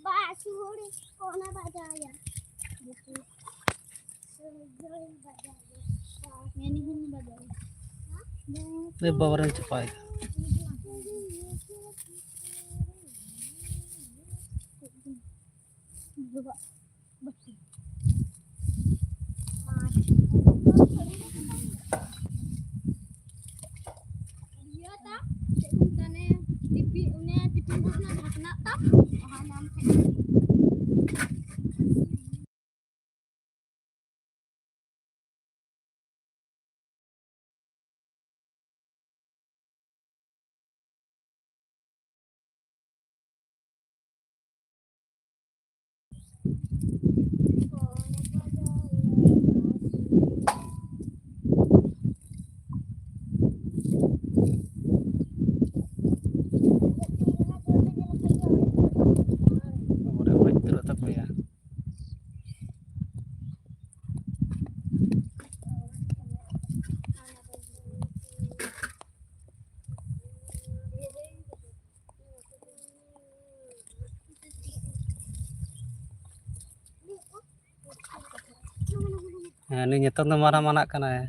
Basu hori kona bajaya. Gitu. Sejauh bajaya. Ini pun bajaya. ये बवरन छपाई Coba. Iya tak? Ceritanya TV buruknya kena tak? Hanya और वही तरह तक पे यार ini nyetor tuh mana-mana kan ya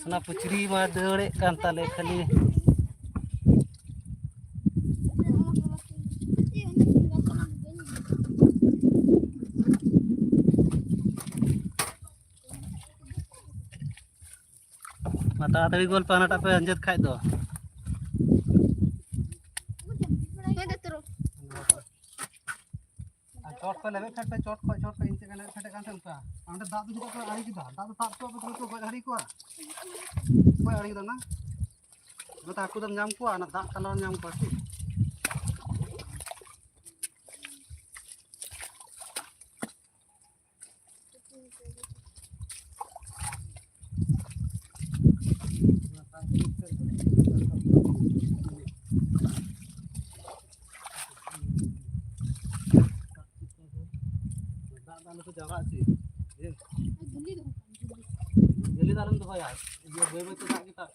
जिसना पुचरी मा दौड़े kan tale खाली mata tadi gol pana tak pe anjat khai do चोट पे लेवे फट पे चोट पे इंचे कने फटे कान संपा अंडे दाद जो को आड़ी की दाद ताप को तो को आड़ी को कोई आड़ी दना बता aku दम nyam ko ana dak kalon nyam ko sih dalam tuh jaga sih geli dalam tuh ya dia bebe tuh tak kita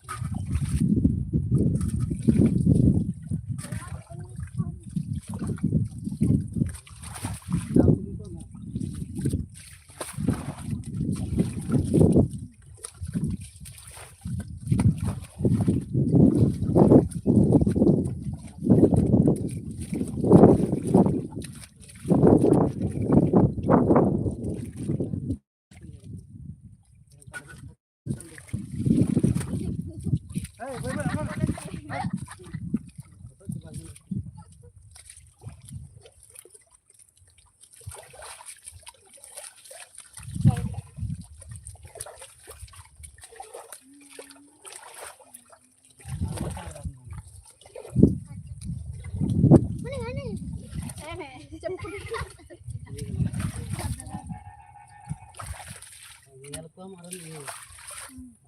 Nyal ko maron ni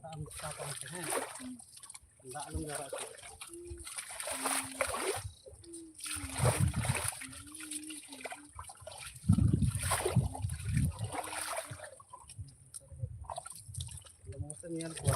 ram ka pa ko ndak lu jaga sih nyal ko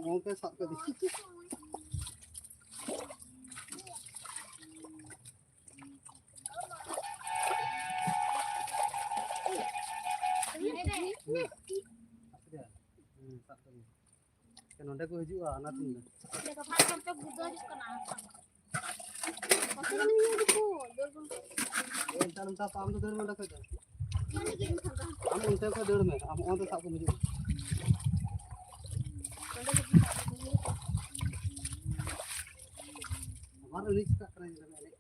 mau ke sak ke नोंडे को हिजुआ ना तुम देखो fast करके गुदो कना पसंद नहीं है देखो दौड़ ए तालंता पाम तो दौड़ में डक दे माने के खागा हम उनते को दौड़ में हम ओन तो साब को हिजु हमारा रीच का करे ना ले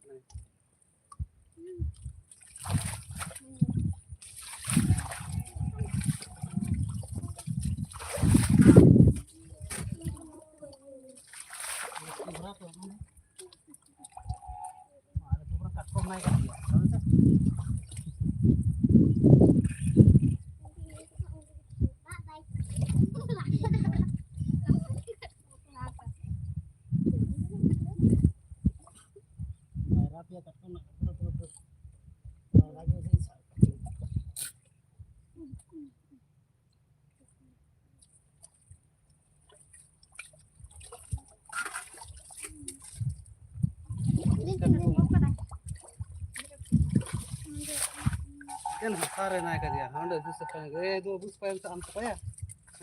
kan sare naik aja handa dus apa do bus payam sa am paya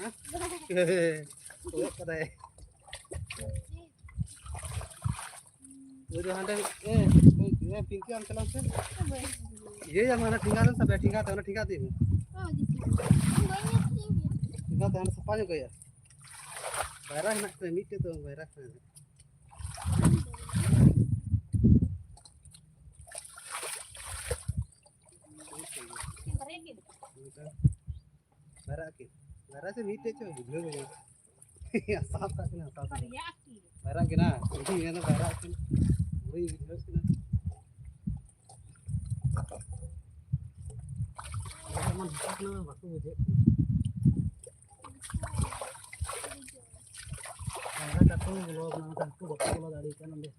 ha oh kada udah handa pinky am chalam se ye yang mana tinggalan sampai tinggal tanah tinggal di tinggal tanah sepanjang gaya bayar nak remit itu bayar Bara se mite cho video में साफ का ना साफ bara के ना ये ना bara के वही video के ना मन साफ ना बात मुझे bara का तो ब्लॉग ना था तो बात बोला दाड़ी का नंदे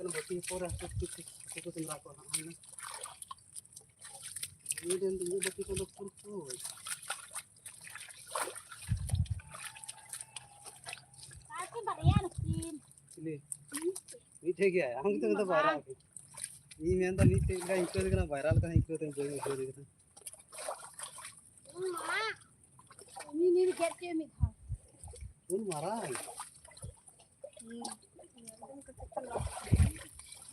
kan boti pora itu sembra ko ini dan ini boti ko purku आके बढ़िया नसीन ini मीठे गया हम तो वायरल ये मैं तो मीठे का इको देखना वायरल का इको तो बोल देखना मां नी गेट के मी था उन मारा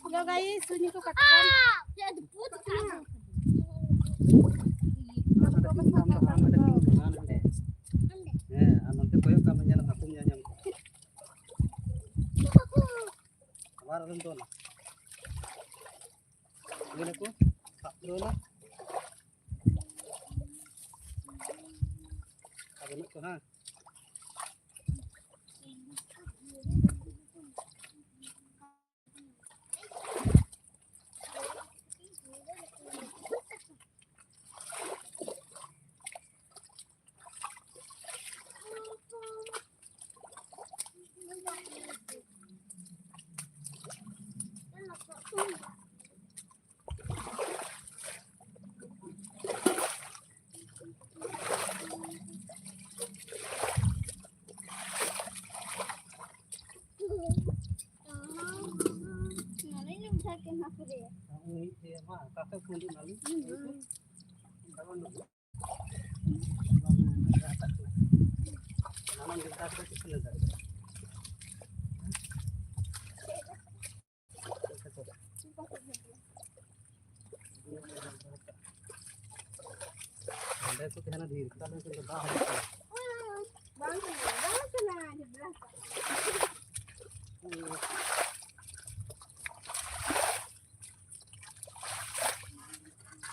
Hello guys, ini ko katkan. ये भूत खा nanti koyo ka menyala hakumnya nyam awar rento na ini ko sakro na abon ko ha ini dia mah kakak pun di lalu kawan dulu naman kita kita selesai ada itu kena di kita langsung ke bawah bang sana di belakang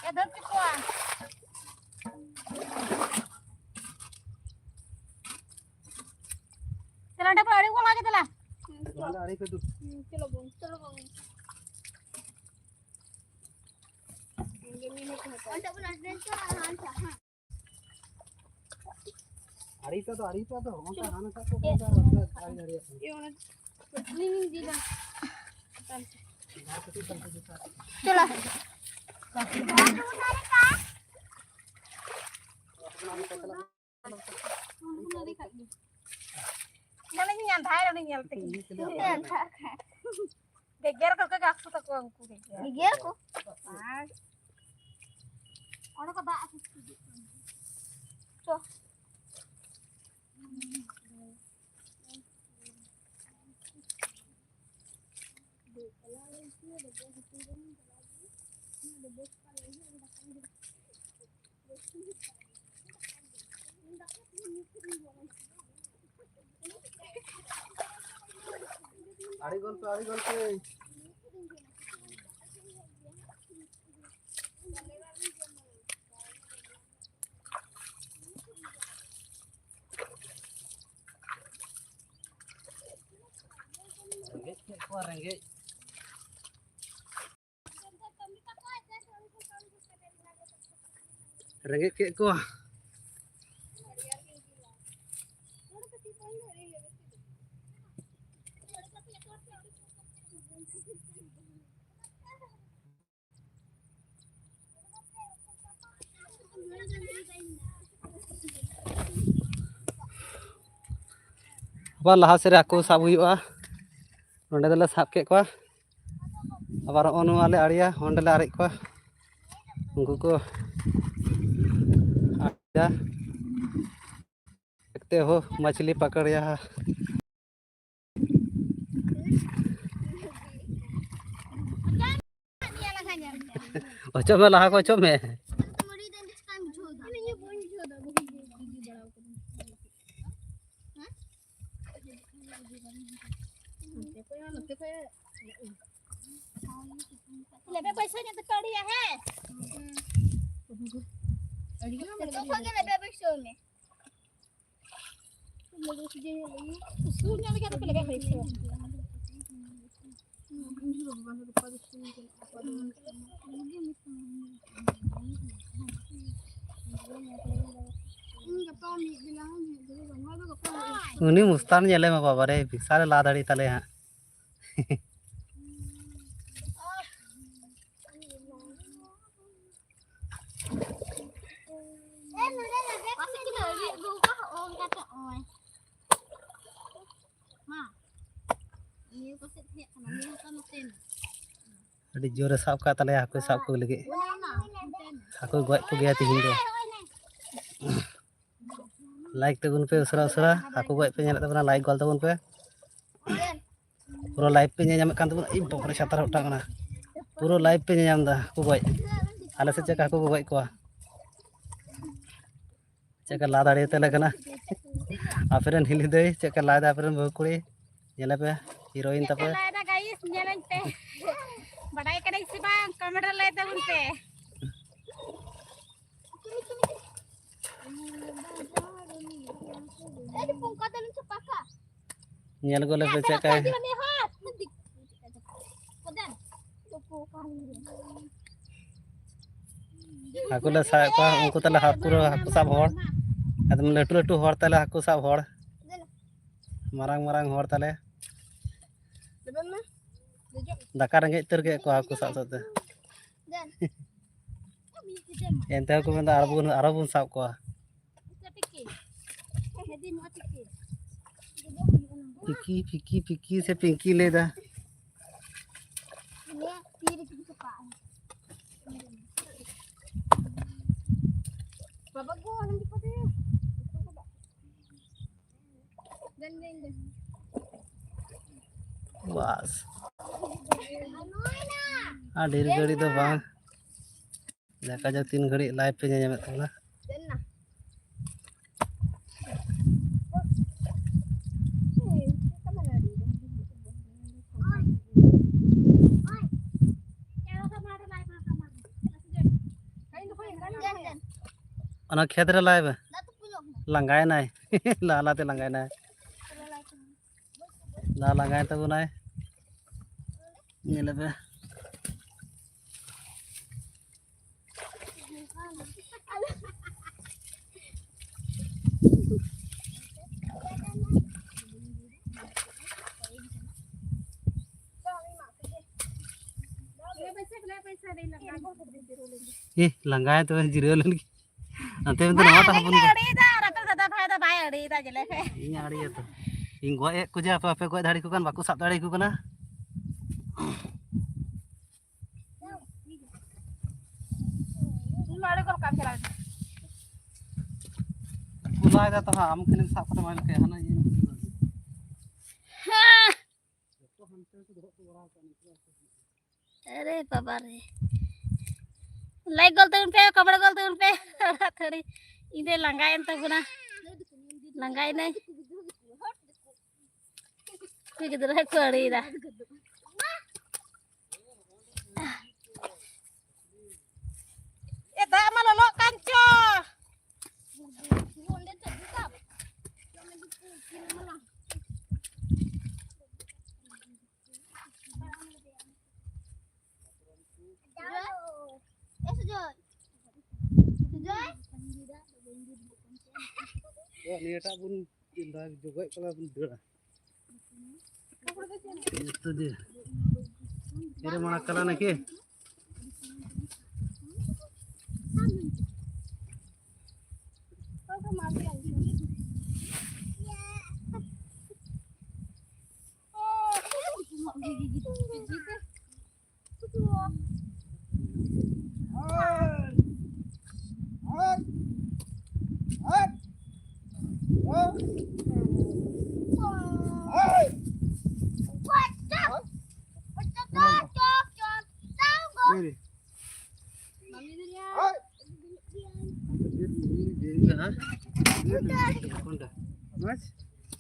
Ya dah cukup. Chalo dah pari ko lagi tala. ada hari itu चलो बोल अंडा बना दे तो हां हां hari itu maka anak aku kan hari ये वाला नहीं दिला Chalo. Mana ni yang thai ni yang tik. geger ko ke gasu ta ko angku geger. Geger ko. Ah, Ono ka ba aku. So. आड़ी गोल पे रेंगे रेंगे के को अब लहा से हाकू साब हुआ नोंडे दले साब के को आबार अनुआले आड़िया ओंडेले आरेज को उनको को आड़िया देखते हो मछली पकड़िया ओचो में लहा को ओचो में Mari dan sekarang jodoh. Ini pun jodoh gigi baraw ko. Lebe पैसा नहीं तो कड़िया है तो खोगे लबे पैसा में सुनने में क्या तो लबे पैसा उन्हीं मुस्तान जेले में बाबा रे सारे लादाड़ी तले हैं अड़ी जोरे साब का तले हाको साब को लगे हाको गज को गया तिहिन दो लाइक तबुन पे उसरा उसरा हाको गज पे नेल तबना लाइक गोल तबुन पे पूरा लाइव पे नेम कान तबुन ई बकरे छातर हटा कना पूरा लाइव पे नेम दा को गज आले से चेक हाको गज को चेक ला दाड़ी तले कना आफरेन हिली दे चेक ला दा आफरेन बहुकुड़ी नेले पे हीरोइन तपे लादा guys nyalain pe. Badai kada isi bang, kamera lai tabun pe. Ini pungkat dalam cepaka. Nail गोले पे चेक है Ini hat. Kodan. हाको ले सा को उनको तले हाकुरो हाको साब होड़ एकदम लटू लटू होड़ तले हाको साब होड़ मारांग मारांग होड़ तले दाका रेंगे तर के को हाको साब साते Dan. एंते को में आरबुन साब को पिकी पिकी पिकी से पिंकी ले दा Ini kiri ke cepaka. Baba gua nanti pada. Dan. बस Anoina. आ ढेर घड़ी तो बांग देखा जा 3 घड़ी लाइव पे नेम तबला Dan nah. अना खेत रे लाइव लंगाय नाय लाला ते लंगाय नाय ला लंगाय तबु नाय नेले पे ए लंगाय तो जिरो लन अंते में तो नवा ता हबुन Adi da, rata da bhai da bhai adi da jele pe. ᱤᱧ ᱟᱲᱤᱭᱟ ᱛᱚ ᱤᱧ ᱜᱚᱡ ᱮ ᱠᱚ ᱡᱮ ᱟᱯᱮ ᱜᱚᱡ ᱫᱟᱲᱮ ᱠᱚ ᱠᱟᱱ ᱵᱟᱠᱚ ᱥᱟᱵ ᱫᱟᱲᱮ ᱠᱚ ᱠᱟᱱᱟ मारे को काम चला कुलाय दा तो हम खेल साफ कर मार के हना ये अरे बाबा रे लाइक गलते उन पे कमर गलते उन पे थोड़ी इधर लंगाइन तक गुना लंगाई नहीं कोई किधर है कोड़ी दा ए दा मालो लो कांचो ni eta pun indah juga kalau pun dera itu dia ini mana kala nake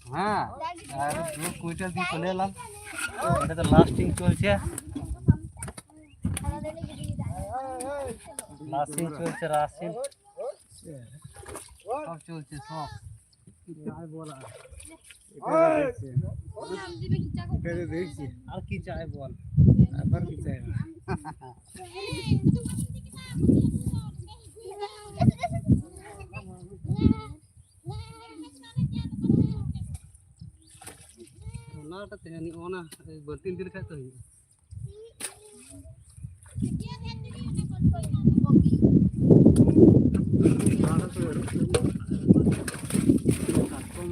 हाँ और 2 क्विंटल दी चले लाम এটা তো লাস্টিং চলছে লাস্টিং চলছে রাসিং সব চলছে সব চাই বলা এটা দেখছি আর কি চাই বল আবার কি চাই ওনাটা তেনি ওনা বর্তিন দিন খাই তো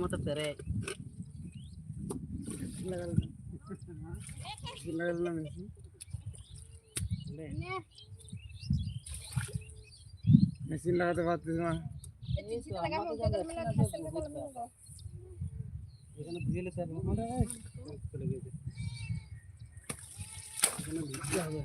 मत करे मशीन लगाते बात এখানে ধুয়ে স্যার আমরা চলে গেছে এখানে ধুতে হবে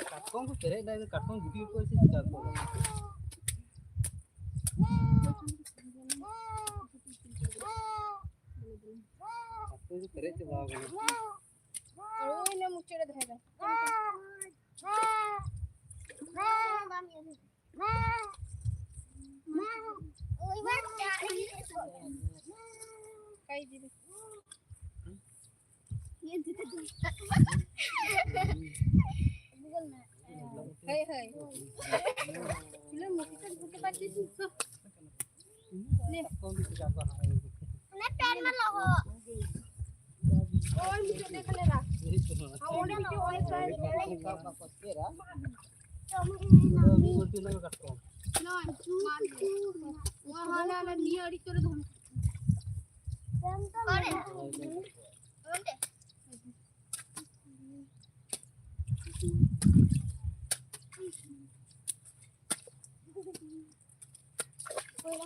কাটকম को करे ना काटकम वीडियो को से दिखा को काटकम को करे चला गया ओए ने मुचड़े धरेगा ओए बात क्या कई दी ये दीदी गूगल में हाय हाय ले मुझे बुके पास दी ले कौन सी जगह है ना पैन में लगो और मुझे देख लेगा हां ओने ना ओए साइड का पत्तेरा बोलती ना काटको ना वहां ना नियरी करे धम करे ओंदे कोई ना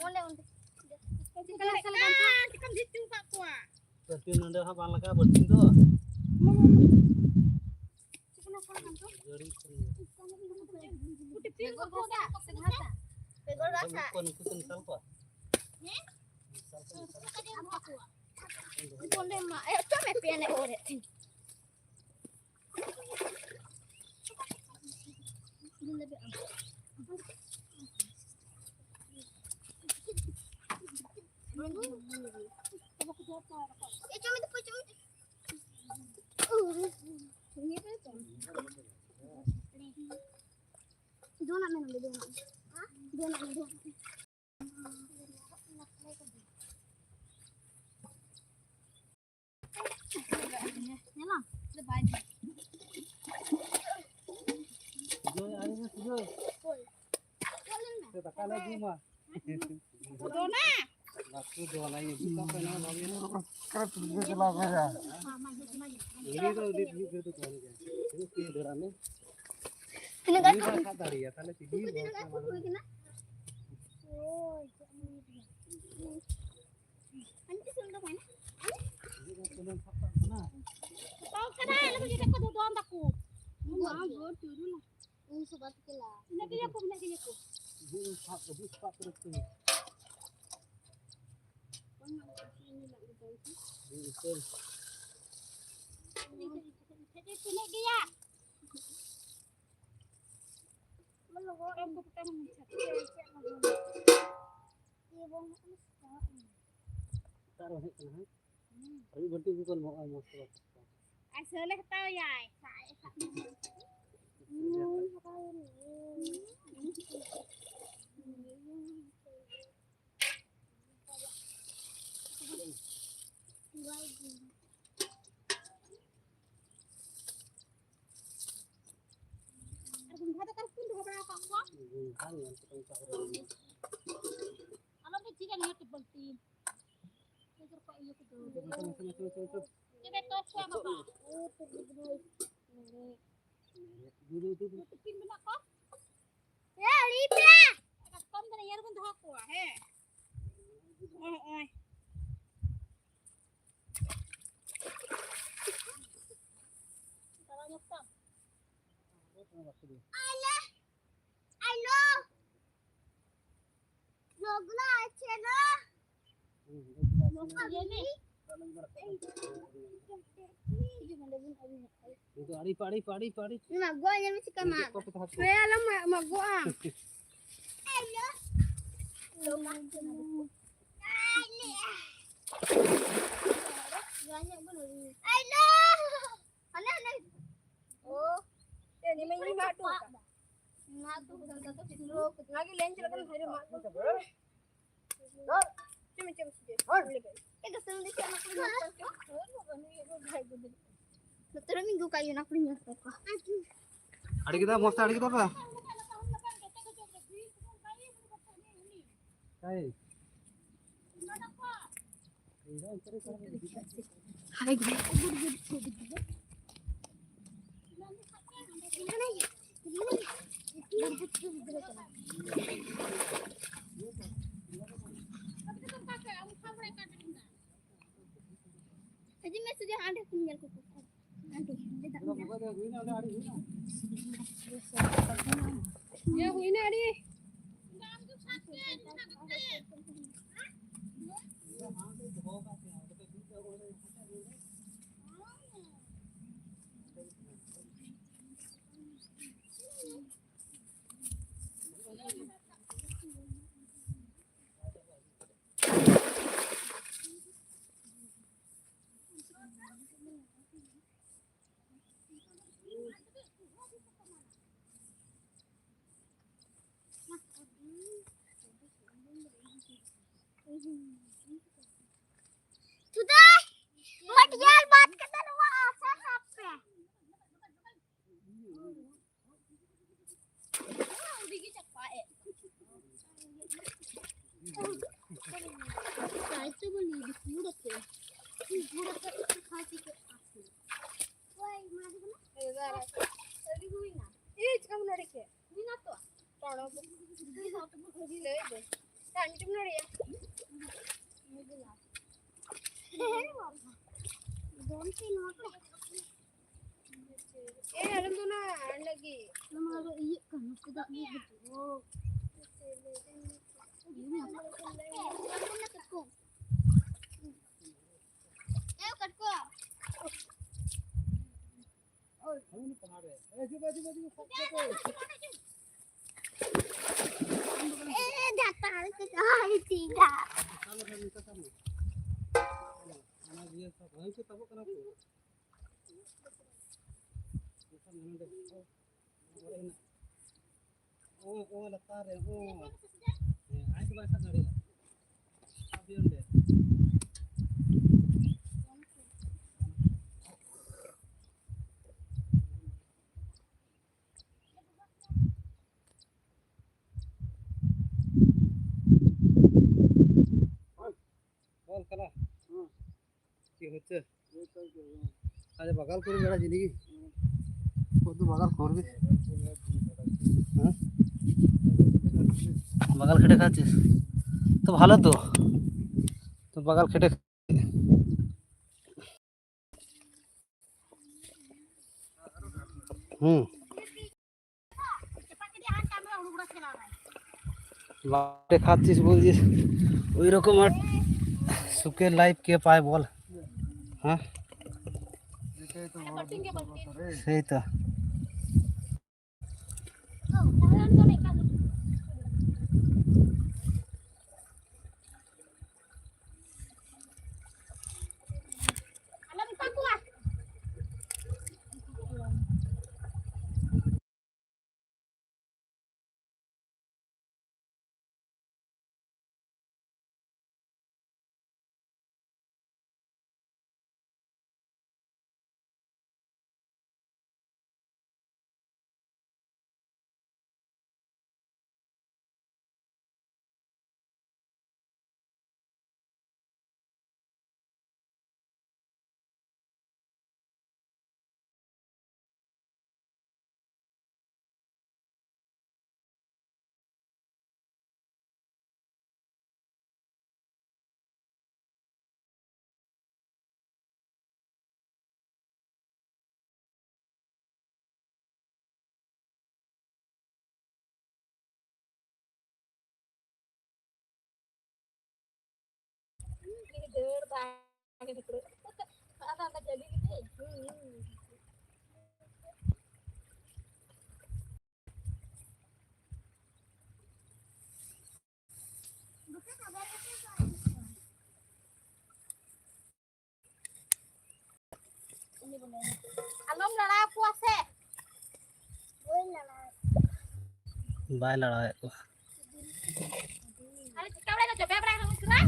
ओले ओंदे चिकन जितू का कुआ berarti nanda ha bang laga berarti to chicken कौन हम तो jari उठी पिंग को दा से घाटा पेगोर रासा kon ikutin sal ko ने कोंडे मा ए तो मैं पेने ओरे joy ari mas joy Boy. kita kala di mah Dona Aku doang aja buka pernah lagi na. Kerap juga jelas ya. Ini tuh di itu kan ya. Ini ke dorane. Ini Ini bahasa dari ya, tale sigi. Oh, nanti sudah mana? Oh, kadang lagi kita kudu doang takku. Mau buat dulu lah. Ini sobat kila. Ini dia aku, ini dia aku. Ini pak terus tuh. Ini dia. Mana gua aku kita mencet. Iya, bang. Taruh hit nah. Tapi berarti bukan mau amas tuh. Asal tahu ya. Ya, lipa. Kom dari yar pun thok ko he. Oi. Caranya tam. Allah. Alo. Logla ache na. Logla ni. Itu padi. Ni magwa niya mi sika ma. Kok kita Kaya alam magwa. Alo. Logla. Alo. Ana. Oh. Ini main matu. Matu satu kilo. Lagi lencer kan hari matu. Cuma sih. Kesel di sana aku Satu minggu kayu nak punya toko. Ada kita mau ada kita apa? Hai. Hai gue. Aja mesej yang ada punya kuku. Aduh, dia tak ya, ini ada. Sudah. Matian buat kita dua asa sampai. Udah cek pae. Itu beli di purut ya. Purut itu kasih ke aku. Woi, mana sih kena? Gara-gara. Tadi gue ina. Kamu narik ya? Ina tuh. Kalau ini satu beli deh. Kan itu benar ya? Alam tu na lagi. Lama iya kan sudah gitu. Datang ke kali tidak. Oh, letar ya. Oh. Ayo coba sak dari. Abion deh. अरे बगाल कर बेड़ा जिंदगी खुद बगाल खोर भी बगाल खेटे खाচ্ছিস तो ভালো तो बगाल खेटे লাটে খাচ্ছিস বলছিস ওই রকম আর সুখে লাইফ কে পায় বল হ্যাঁ সেই তো Alom lala puase. बाय लड़ाए को Hari kita udah coba berapa kali sudah?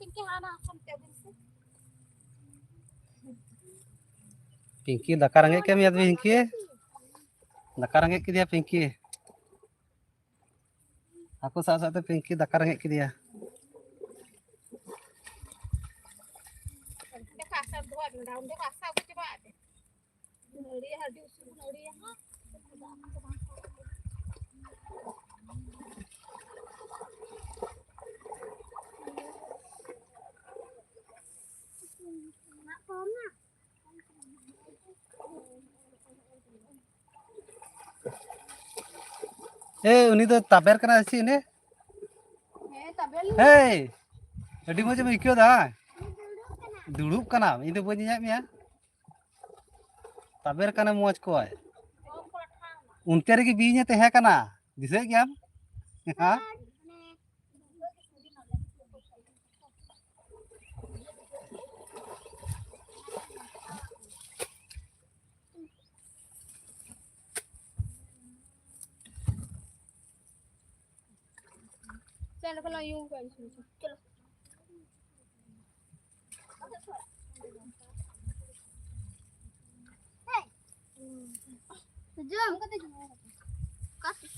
Pinky hana sampai bisa. Pinky दका रंगे के मियाद पिंकी दका रंगे के दिया पिंकी aku saat-saat पिंकी दका रंगे के दिया Dia kasar dua, daun dia kasar aku coba deh. Nuri hadi usul nuri ya. उनी तो ताबेर कना अछि ने Tabel हे अडी मजे में इक्यो दा दुड़ुब कना इन तो बनी मिया ताबेर कना मोज को आय उनते रे की बीने ते है कना दिसे गया हां चलो kalau यूं कर चलो jom kata kasih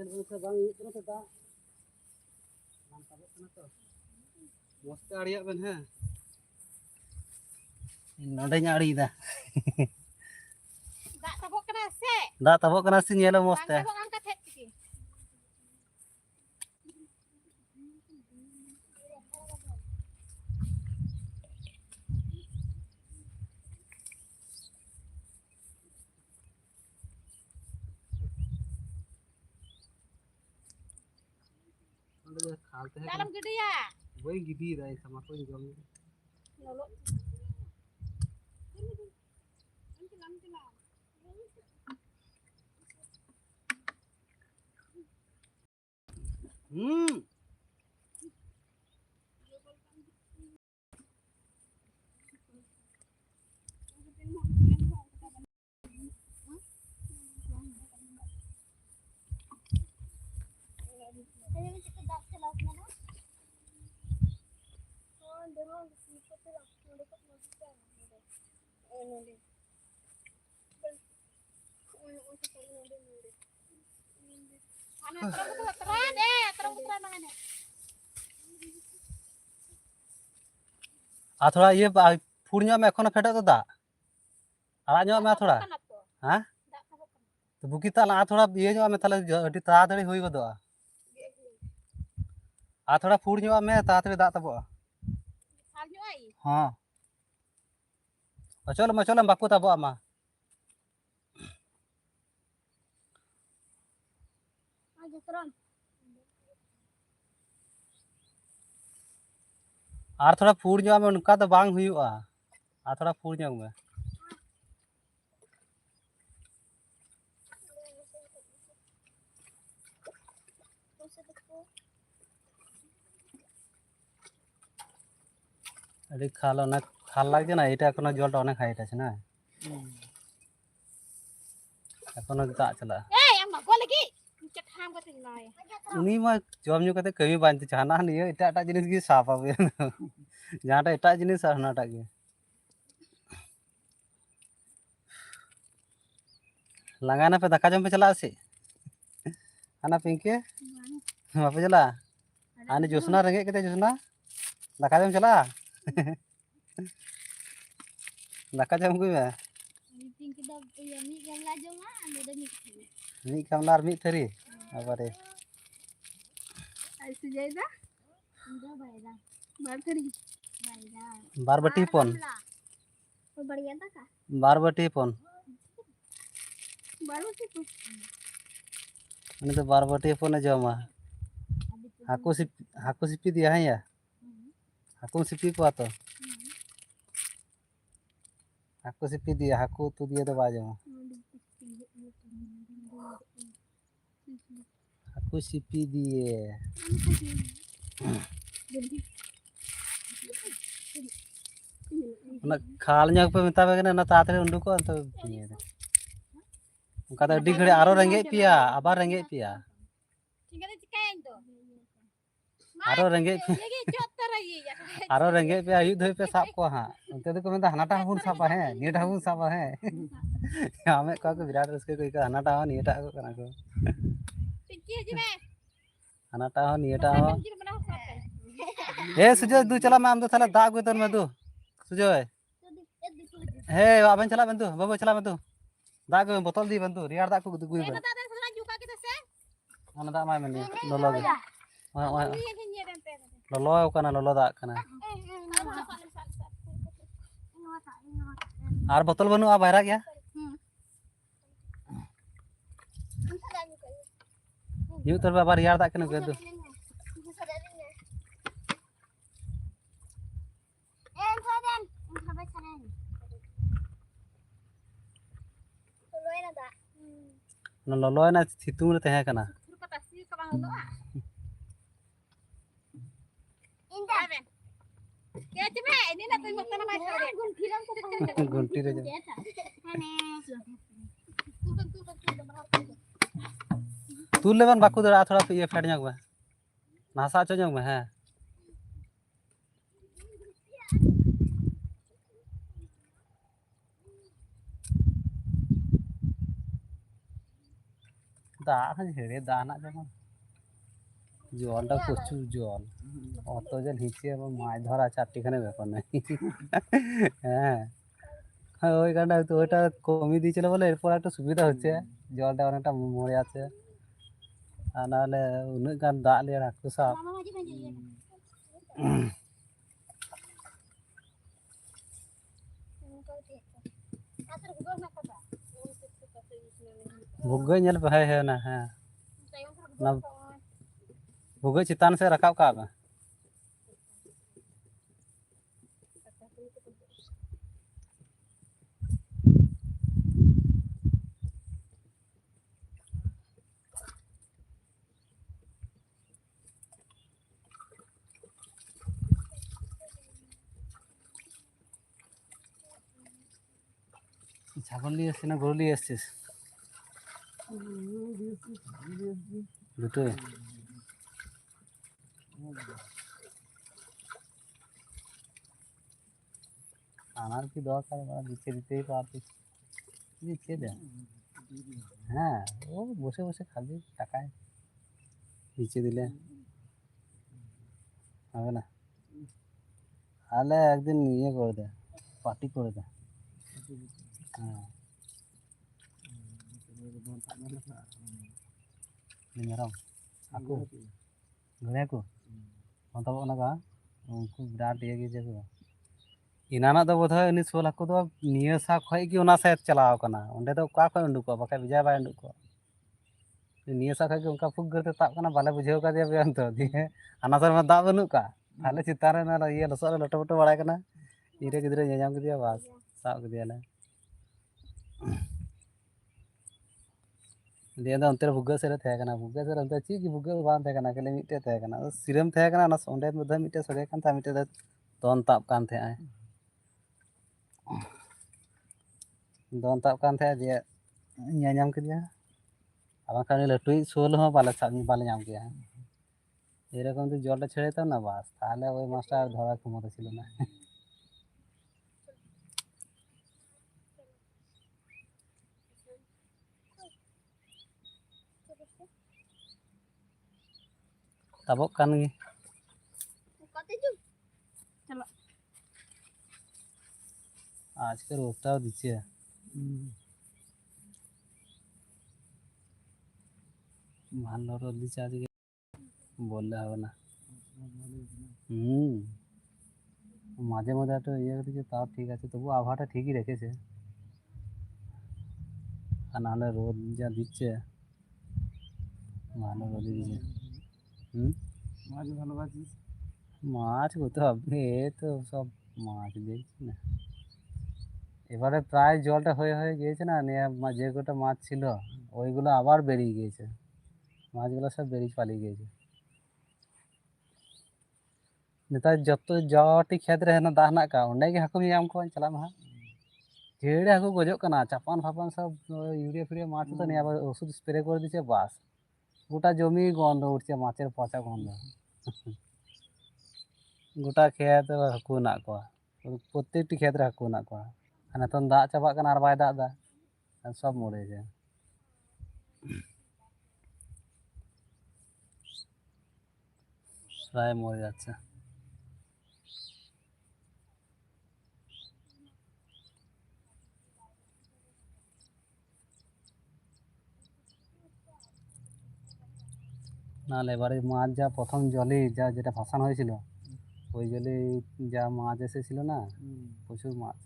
nyel bang bang ini terus kita mantap kan tuh mesti ariak ben ha nade nyari dah dak tabok kena se dah tabok kena sih nyelo bang mesti tabok angkat het tiki dalam gede ya gue gidi dah sama aku jom lolo Ini mesti ke dak kelas mana? Oh, demam sih kok lah. Udah kok mau sih. Oh, nanti. ana terang puteran mana थोड़ा ये food में एखोनो फेटो तो दा आड़ा ᱧᱚᱜ में थोड़ा हाँ dak tabok kena तो बुकी ताला थोड़ा ये ᱧᱚᱜ में ताले अडी ताड़ाताड़ी हुई गदोआ थोड़ा फूड ᱧᱚᱜ में ताड़ाताड़ी दा तबोआ sal nyu ai हाँ चलो बाकू तबोआ मा Aja terang. और थोड़ा फूड ᱧᱚᱜ में उनका तो बांग हुईआ और थोड़ा फूड ᱧᱚᱜ में अडी खाल ना खाल लागे ना এটা এখনো জলটা অনেক হাইট আছে না এখনো দাগ চলা eh yang mak gua lagi cek ham kata nai उनी मा जम ᱧᱩ ᱠᱟᱛᱮ ᱠᱟᱹᱢᱤ ᱵᱟᱝ ᱪᱟᱦᱟᱱᱟ ᱱᱤᱭᱟᱹ ᱮᱴᱟᱜ जिनिस ᱜᱮ ᱥᱟᱵ ᱟᱵᱮ ᱡᱟᱦᱟᱸᱴᱟᱜ ᱮᱴᱟᱜ जिनिस আর হানাᱴᱟᱜ ᱜᱮ लांगा ना पे दाका जम पे चला से आना पिंके बापे चला आने जोसना रंगे कते जोसना दाका जम चला दाका जम गई मैं Meeting kita punya mi gamla joma ada mi. मी कमलार मी थरी अबारे ai sujaida Enggak bayar. bar tadi Bayar. बारबटी पन Oh, बढ़िया था का? बारबटी पन baru situ उन्हें तो बारबटी पन जमा हाकू सिपी दिया है या हाकू सिपी को तो हाकू सिपी दिया हाकू तो दिया तो बाजमा हाकू सिपी दिए खाल ᱧᱚᱜ पे मेताबे कने ना तातरे उंडुको अंत उनका तो अड्डी घड़ी आरो रंगे पिया आबार रंगे पिया tinggal cikain tuh आरो रंगे lagi cotter lagi ya आरो रंगे पिया अयुब धोई पे साब को हां उनते तो को हनाटा हबुन साबा है नियटा हबुन साबा है हमें का को विराट रस्के को हनाटा हो नियटा को कना को tinggi aja meh हनाटा हो नियटा हो tinggi mana ए सुजय दू चला मैं हम तो थाला दा को तन में दू सुजय हे आबन चला बंतु बाबू चला बंतु दा को बोतल दी बंतु रियार दा को गुई बन ada sana juga kita sih ana दा माय मन लोलो गे ini yang ini dan teh लोलो कना लोलो दा कना आर बोतल बनु आ बाहरा गया यू तर बाबा रियार दा कना गदु ना लोलो ना सितुंग रे तहे कना kata sih ke bang lo indah ben ya cuma ini nak tengok tanah macam dia गुंटी रे तू लेवन बाकू दरा थोड़ा ये फेट ᱧᱚᱜ में नासा चो ᱧᱚᱜ में है দাগ ঝেড়ে দাগ না যখন জলটা প্রচুর জল অত জল হিচে আবার মাছ ধরা চারটিখানে ব্যাপার নাই হ্যাঁ হ্যাঁ ওইখানটা হয়তো ওইটা কমিয়ে দিয়েছিল বলে এরপর একটু সুবিধা হচ্ছে জলটা অনেকটা মরে আছে আর নাহলে উনার গান দাগ নিয়ে হাঁকু সাপ মামা মাঝে ভেঙে গেল তাছাড়া গুগল না কথা भूगो ñel पे है ना हाँ ना भूगो चितान से रकाब का बा ছাগল নিয়ে এসছিস না গরু নিয়ে এসছিস দুটোই আমার কি দরকার দিচ্ছে দিতেই পারতিস দিচ্ছে দে হ্যাঁ ও বসে বসে খাবি টাকায় দিচ্ছে দিলে হবে না তাহলে একদিন ইয়ে করে দে পার্টি করে দে হ্যাঁ meram aku gede aku mantap ona ka unku birat dia ge jago inana do bodhoy ini sol aku do niya sa khoi ki ona sa chalao kana onde do ka khoi undu ko baka bijay bai undu ko niya sa khoi ki unka fuk garte tap kana bale bujheu ka dia beyan to diye anasar ma da banu ka thale chitare na iye losor loto boto baray kana ire gidre nyam ke dia bas sab ke dia le dia do onte bugga sere the kana bugga sere onte chi ki bugga ban the kana kele mitte the kana siram the kana na onde modhe mitte sore kan ta mitte don tap kan the ai don tap kan the dia nyam ke dia abang kan latui sol ho bala sami bala nyam ke এরকম তো জলটা ছেড়ে দিতাম না বাস তাহলে ওই মাছটা আর ধরার ক্ষমতা ছিল না তাবক কান গে কত যুগ চলো আজকে রোদটাও দিচ্ছে ভালো রোদ দিচ্ছে আজকে বললে হবে না মাঝে মাঝে একটা ইয়ে দিচ্ছে তাও ঠিক আছে তবু আবহাওয়াটা ঠিকই রেখেছে আর নাহলে রোদ যা দিচ্ছে ভালো রোদ দিচ্ছে মাছ ভালোবাসিস মাছ করতে হবে এ তো সব মাছ দেখছি না এবারে প্রায় জলটা হয়ে হয়ে গিয়েছে না নিয়ে যে কটা মাছ ছিল ওইগুলো আবার বেরিয়ে গিয়েছে মাছগুলো সব বেরিয়ে পালিয়ে গিয়েছে নেতার যত জটি ক্ষেত রে হেনা দাগ হেনাᱜ কা অᱸᱰᱮ ᱜᱮ ᱦᱟᱹᱠᱩ ᱧᱟᱢ ᱠᱚᱣᱟᱧ ᱪᱟᱞᱟᱜ ᱢᱟ ᱦᱟᱸᱜ ঝেড়ে হাঁকু গজক কানা চাপান ফাপান সব ইউরিয়া ফিউরিয়া মারছে তো নিয়ে আবার ওষুধ স্প্রে করে দিচ্ছে বাস গোটা জমি গন্ধ উঠছে মাছের পচা গন্ধ গোটা ক্ষেত হাঁকু হেনাᱜ কোয়া প্রত্যেকটি ক্ষেত রে হাঁকু হেনাᱜ কোয়া আর নতুন দাগ চাবাক কানা আর বাই দাগ দা সব মরে যায় প্রায় মরে যাচ্ছে নাহলে এবারে মাছ যা প্রথম জলে যা যেটা ভাসানো হয়েছিল ওই জলে যা মাছ এসেছিল না প্রচুর মাছ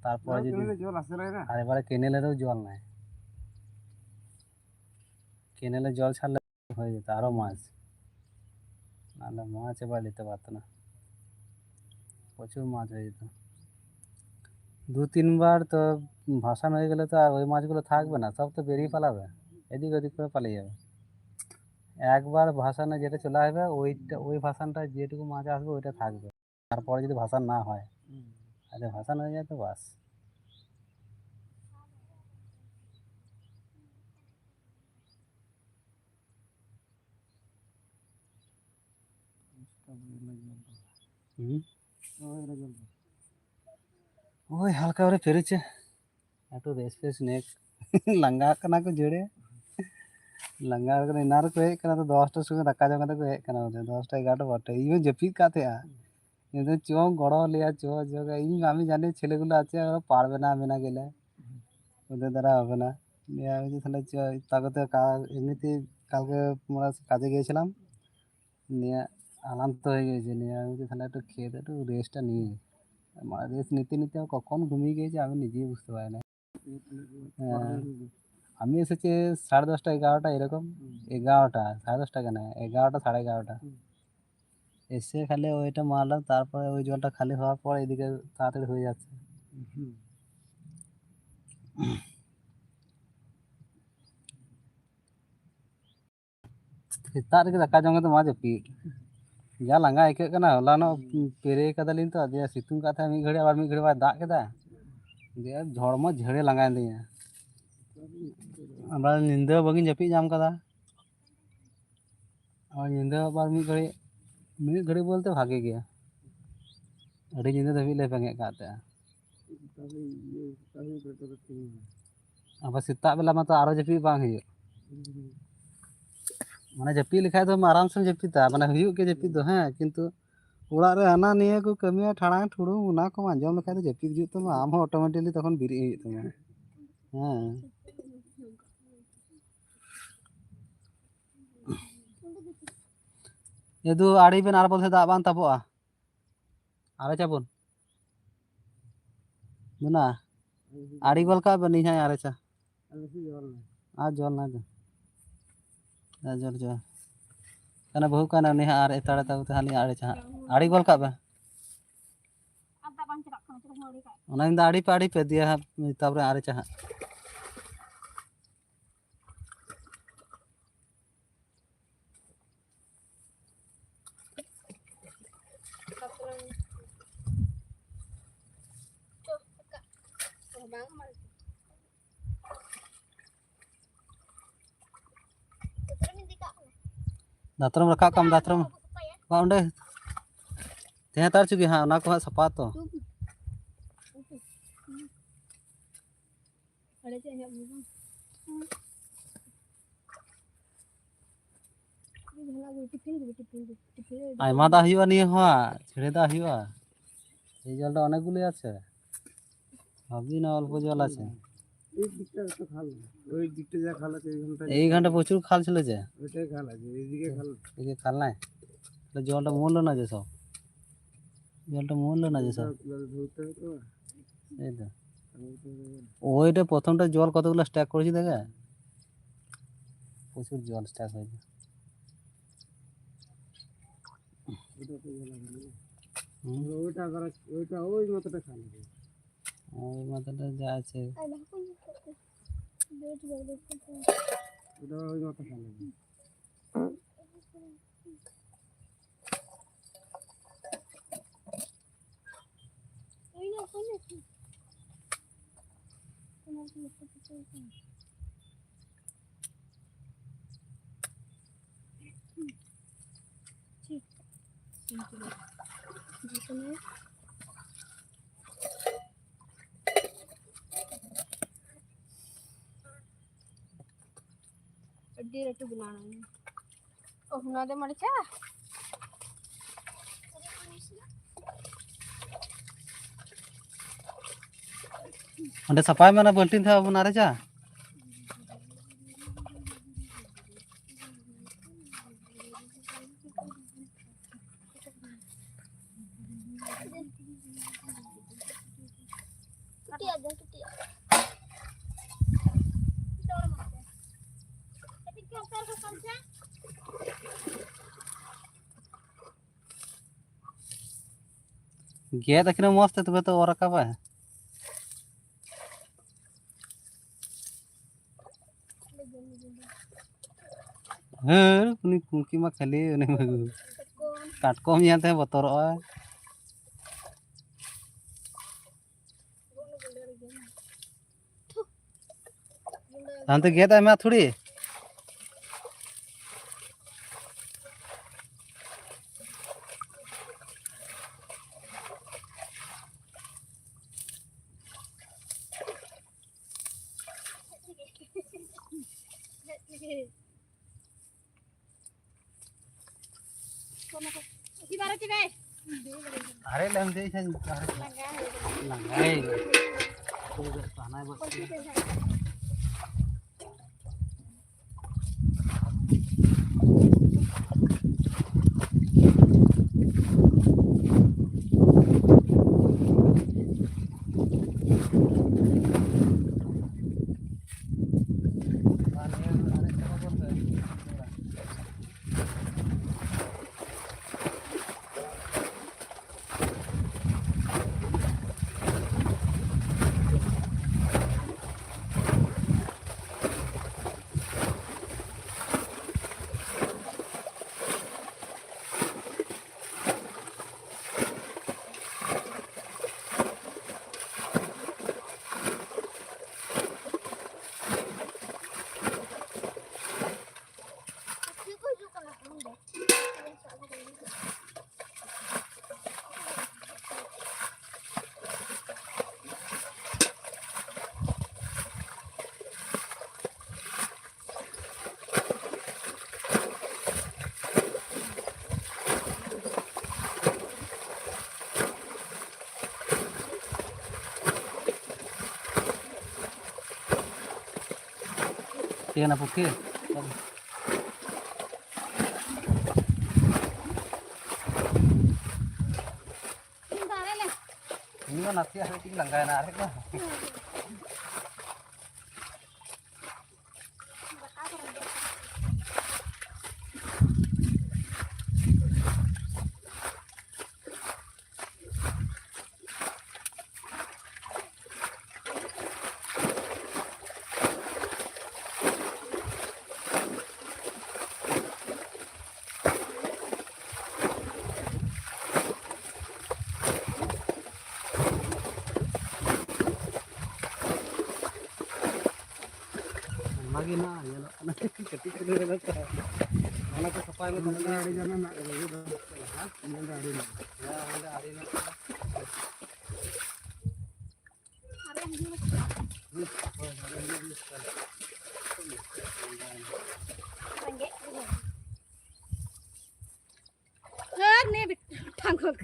তারপরে যদি জল আসে না আর এবারে কেনেলেরও জল নাই কেনেলে জল ছাড়লে হয়ে যেত আরও মাছ নাহলে মাছ এবার নিতে পারতো না প্রচুর মাছ হয়ে যেত দু তিনবার তো ভাসানো হয়ে গেলে তো আর ওই মাছগুলো থাকবে না সব তো বেরিয়ে পালাবে এদিক ওদিক করে পালিয়ে যাবে একবার ভাসানে যেটা চলে আসবে ওইটা ওই ভাসানটা যেটুকু মাছ আসবে ওইটা থাকবে তারপরে যদি ভাসান না হয় আচ্ছা ভাসান হয়ে যায় তো বাস ওই হালকা করে ফেরেছে একটু রেস্ট ফেস্ট নেক লাঙ্গা কানা কো জোরে लंगा इनार को हेज तो 10टा समय दाका जम को हेज 10टा 11टा बाटे इन जपिद का चो गड़ो लिया चो जो इन आमी जानी छेलेगुलो आछे पारबे ना मेना गेले ওদের দ্বারা হবে না নিয়ে আমি যে তাহলে তাকে তো এমনিতে কালকে আমরা কাজে গিয়েছিলাম নিয়ে আলান্ত হয়ে গেছে নিয়ে আমি যে তাহলে একটু খেয়ে একটু রেস্টটা নিই রেস্ট নিতে নিতে কখন ঘুমিয়ে গিয়েছি আমি নিজেই বুঝতে পারি না আমি এসেছি 10:30 11টা এরকম 11টা 10:30 কেন 11টা 11:30 এসে খালি ওইটা মারলাম তারপরে ওই জলটা খালি হওয়ার পর এদিকে তাড়াতাড়ি হয়ে যাচ্ছে सेताग रे दाका जमे तो मा जपीद जा लांगा आइके कना हलानो पेरे कदालिन तो जे सितुंग का था मी घड़ी आबार मी घड़ी बाद दाग केदा जे झड़मो झड़े लांगा दिया आबार निंदा बगिन जपी जाम कदा और निंदा आबार मी घड़ी बोलते भागे गया अड़ी निंदा धबी ले पेंगे काते अब सेता बेला मत आरो जपी बांग हियो माने जपी लिखा तो आराम से जपीता माने हुयु के जपी दो हैं किंतु ओड़ा रे हाना निये को कमिया ठाड़ा ठुड़ू उना को आंजम लेखा तो जपी जुत तो आम हो ऑटोमेटिकली तखन बिरी हुयु तमा हां यदु आड़ी बेन आर बोलते दा बान ताबोआ आरे चाबुन दुना आड़ी गोल का बनी है आरे चा आ जल ना जल जो kana bahu kana ni har etara tahu tani are cha ari gol ka ba ada bang cerak kan terus ngori ka ona inda ari padi pe dia tapre are cha दातरम रखा कम दातरम का उंडे ते तार चुकी हां ना को सपा तो अरे जे है मुझे आयमा दा हुआ नि हो छेड़े दा हुआ এই জলটা অনেকগুলো আছে ভাবি না অল্প জল আছে এই দিকটা তো খাল ওই দিকটা যা খাল আছে এই ঘন্টা প্রচুর খাল ছিল যে ওইটাই খাল আছে এইদিকে খাল এদিকে খাল নাই তাহলে জলটা মরলো না যে সব জলটা মরলো না যে সব ধরতে হতো এই তো ওইটা প্রথমটা জল কতগুলো স্ট্যাক করেছি দেখে প্রচুর জল স্ট্যাক হয়েছে ওইটা করা ওইটা ওই মতটা খাল ওই মাথাটা যা আছে ওটা ওই মতো খাল अड्डी रट्टू बनाना ओ हुना दे मरचा अंडे सफाई में ना बल्टीन था बना रहे जा टुटिया दे टुटिया गेद अखिन मस्त तबे तो और रखा है हर उनी कुंकी मा खाली उनी काटकोम याते बतर अंत गेद आमा थोड़ी Gimana sih, Be? Are lem deh kan. Langai. Tuh tanah buat. Iya na putih. Ini kan nanti hari ini langganan narik lah. Lagi na, yan na. Ketik dulu na ta. Mana ko sapay mo tan na ari jana na. Ha? Yan ari na. Ya, anda ari na. Nih, tanggung.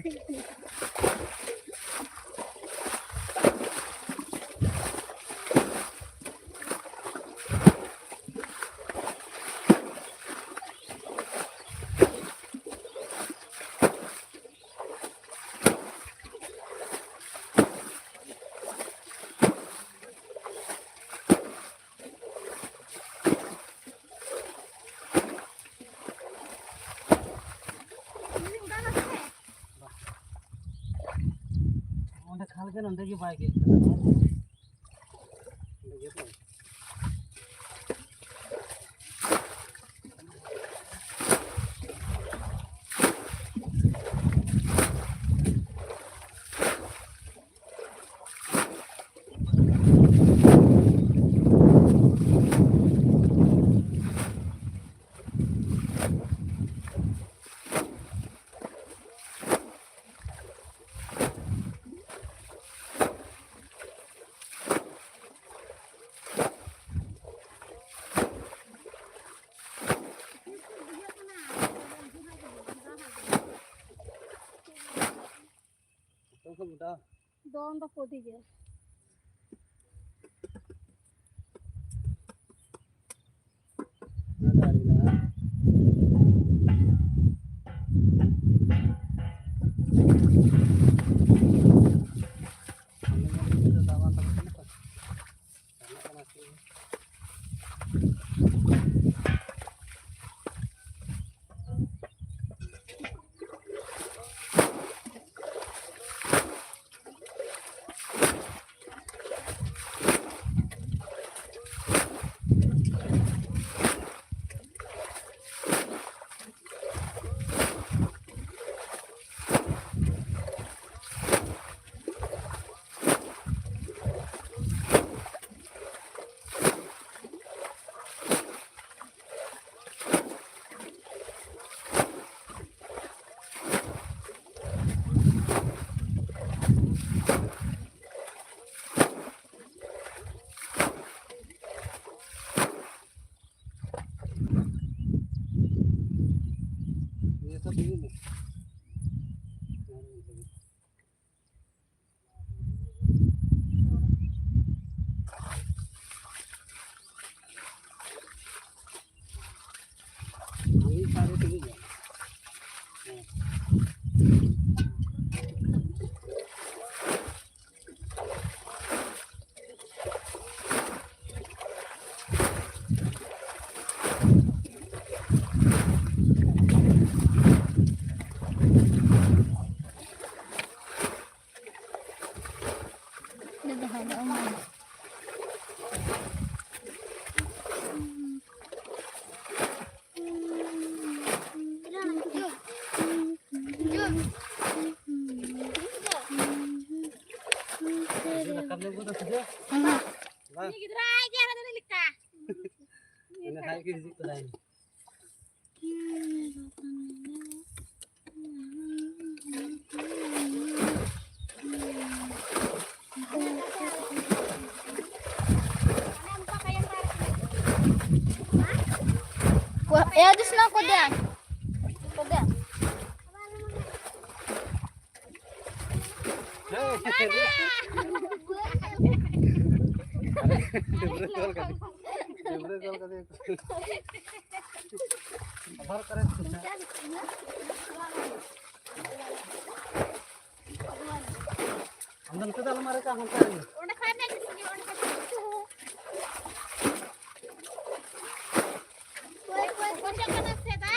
Onda khal kan onda ki bike. Doon ba po di ya? Kayak gitu kan. Ya di sana kuda. Kuda. Andan kita lemari kan Udah kena di sini udah kena. Kue kocok kena seta.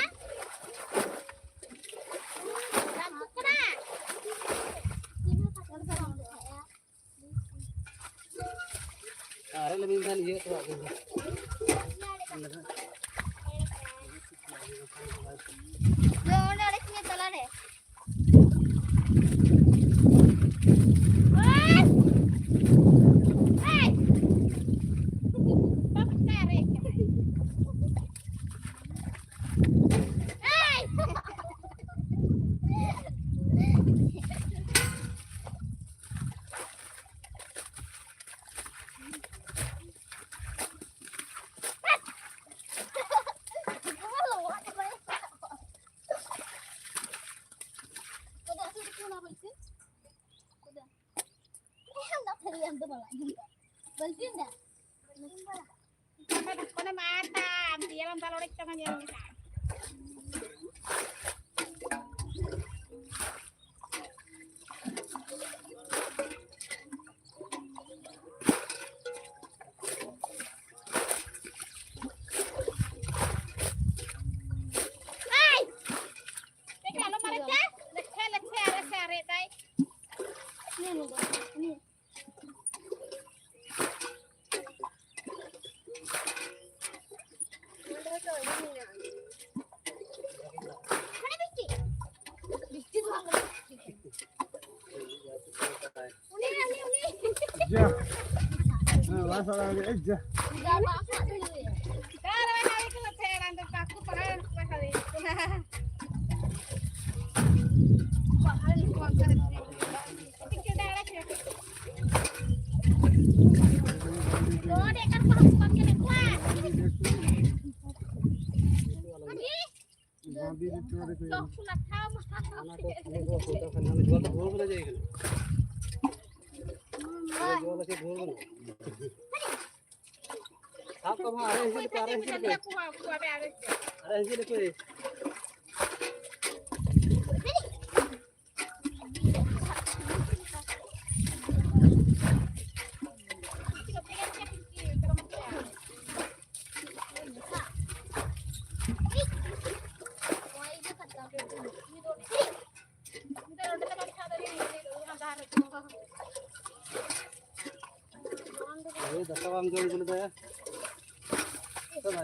Lampu kena. Are lebih kan iya tuh aku. Yo udah ada sini telan deh. Bantuin dah. Kone mata, tialam talorek tangan yang bisa. Hai, kalau mereka, lekhe are tay. Ini loh, ini. Mana biji? Biji tuh apa? Uni. Ja. Masalah aja. Enggak apa-apa dulu ya. Kalau hari itu lekhe rantai paku, pakai hari. Tuh, dek kan harus pakai kuat. Babi itu ada tuh. Loh, sudah tahu mah. jual tuh buru aja kan. Jual lagi buru. Apa mah are sih Kita bisa lihat aku ada. Are sih kowe. Ayo dakawam jual dulu dah. Coba.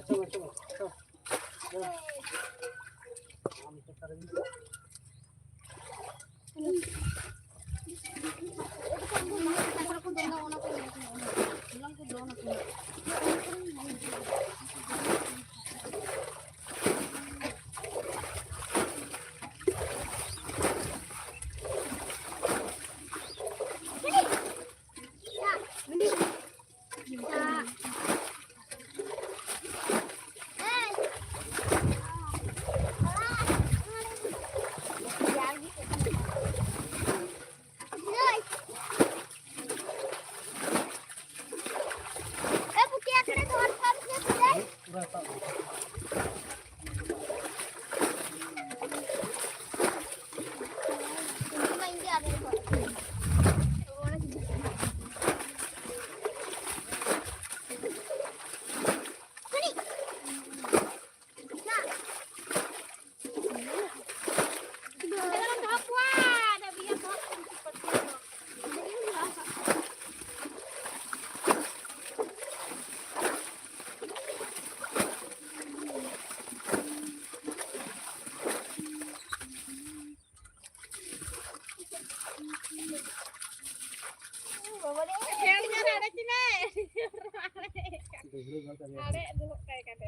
Ada dulu kayak kata.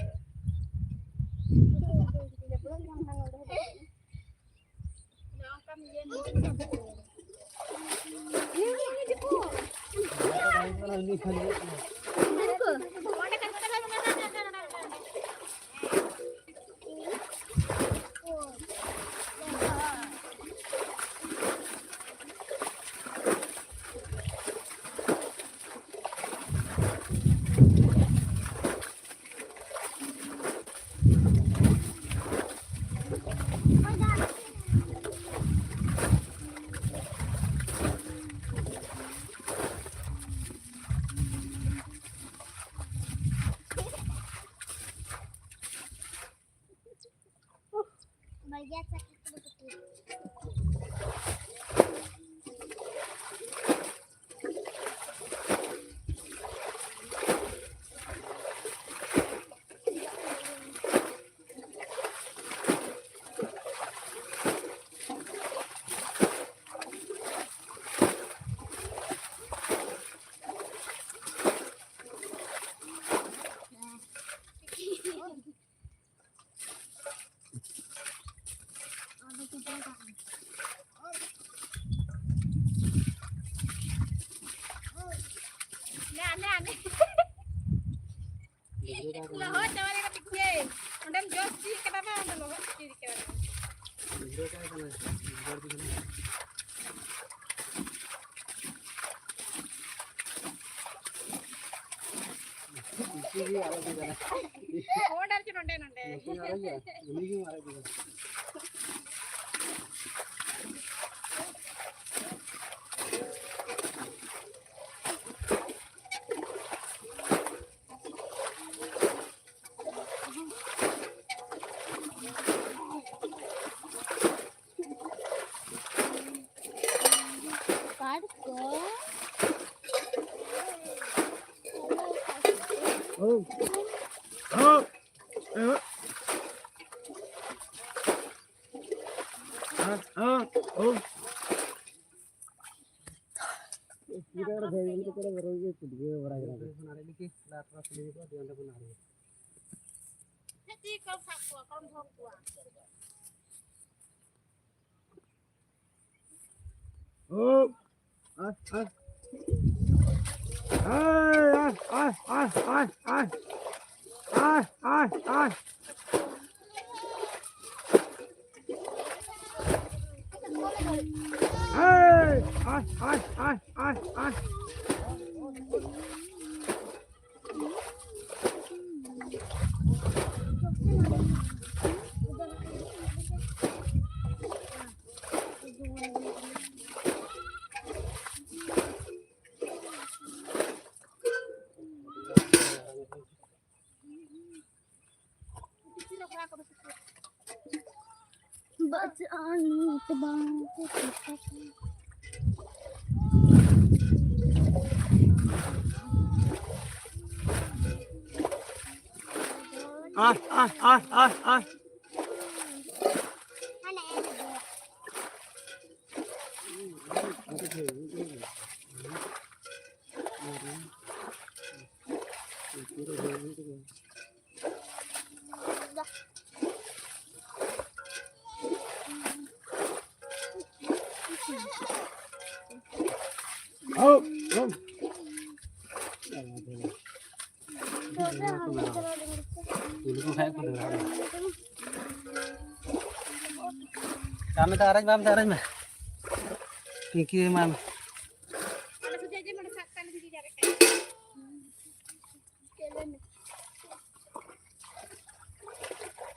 Bagian sakit betul. Lohot jawab yang ketiga. Undang jos sih kenapa undang lohot sih kira. Oh dari nonde nonde. Nanti kau sakwa, kau sakwa. Bacaan tebang Kami tak arrange, mam tak arrange mah. Kiki mam. Ada saja aja meresapkan di jari kayak.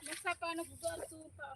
Masa apa anak Google tuh tak.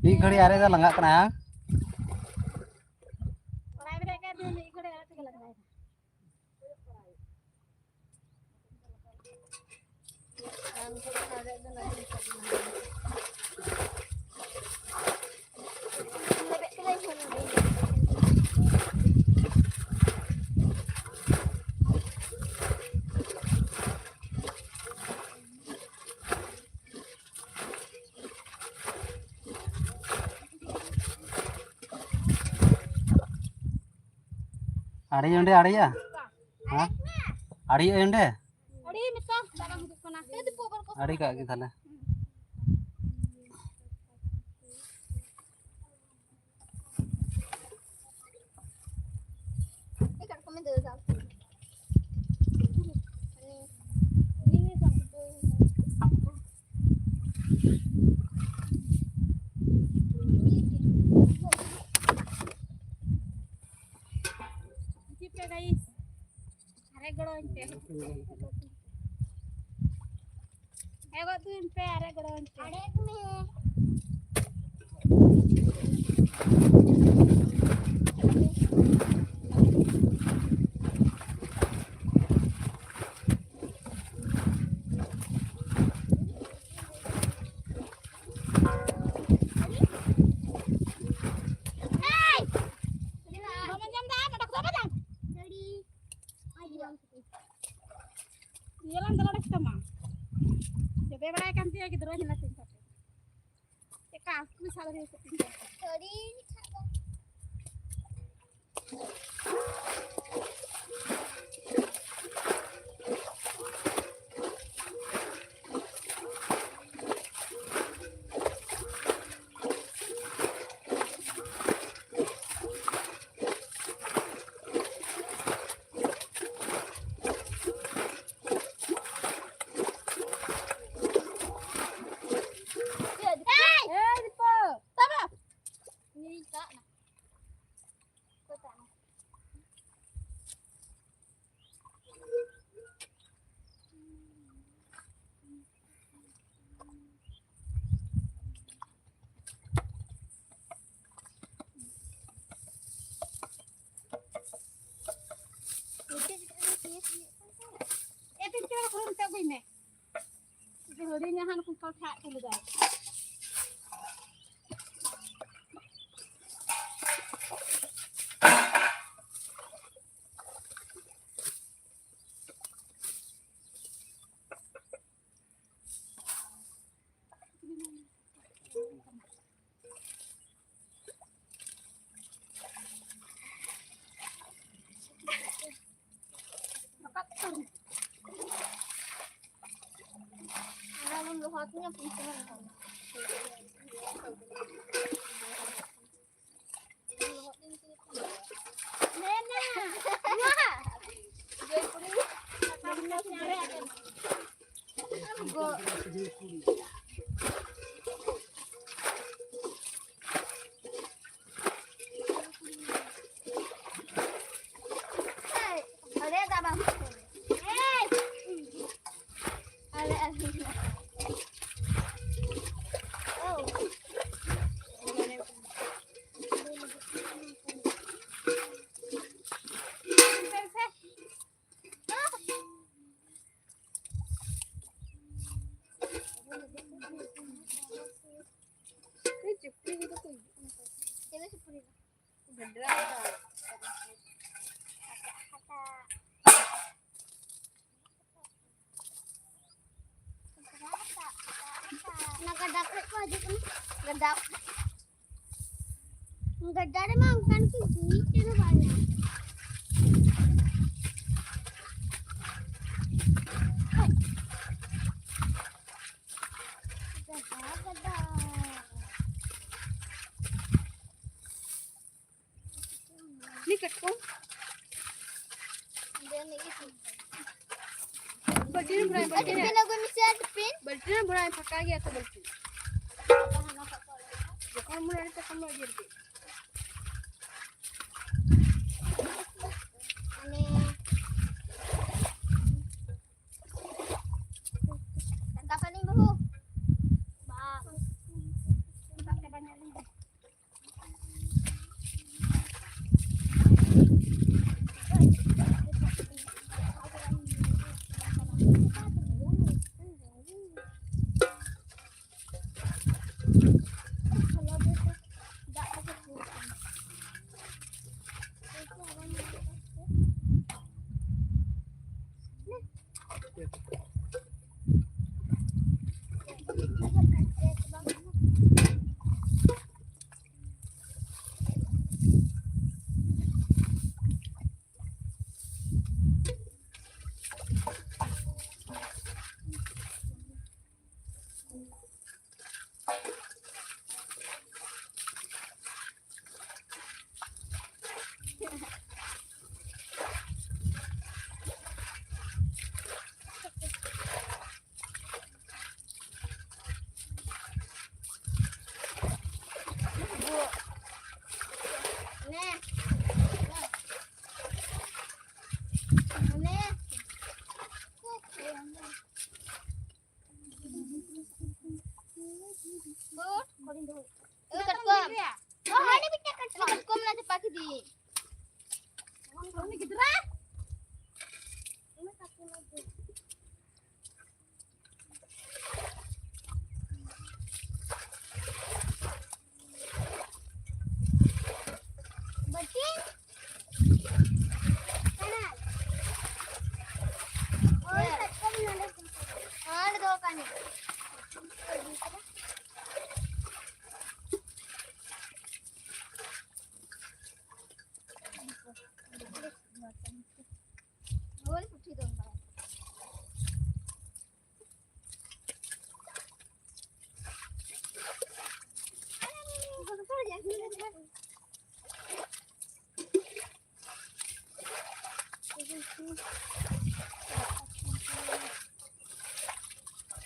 Ini घड़ी आ रहे दा लंगा कना आड़ी उंडे आड़ी या हां आड़ी उंडे आड़ी का की थाले Jalan jalan kita mah. Jadi berapa kan dia gitu aja nanti. Cek aku misalnya itu. Sorry. Nak dapat kau aja kan? Gedap. Gedap dia mah kan tu duit dia banyak. Ni kat kau. Dia ni itu. Berdiri berai pakai. Dia lagu mesti ada pin. Berdiri berai pakai ya tu berdiri. Bukan mulai kita kamu aja deh. Kapan ni bahu? Bang. Pakai banyak ni.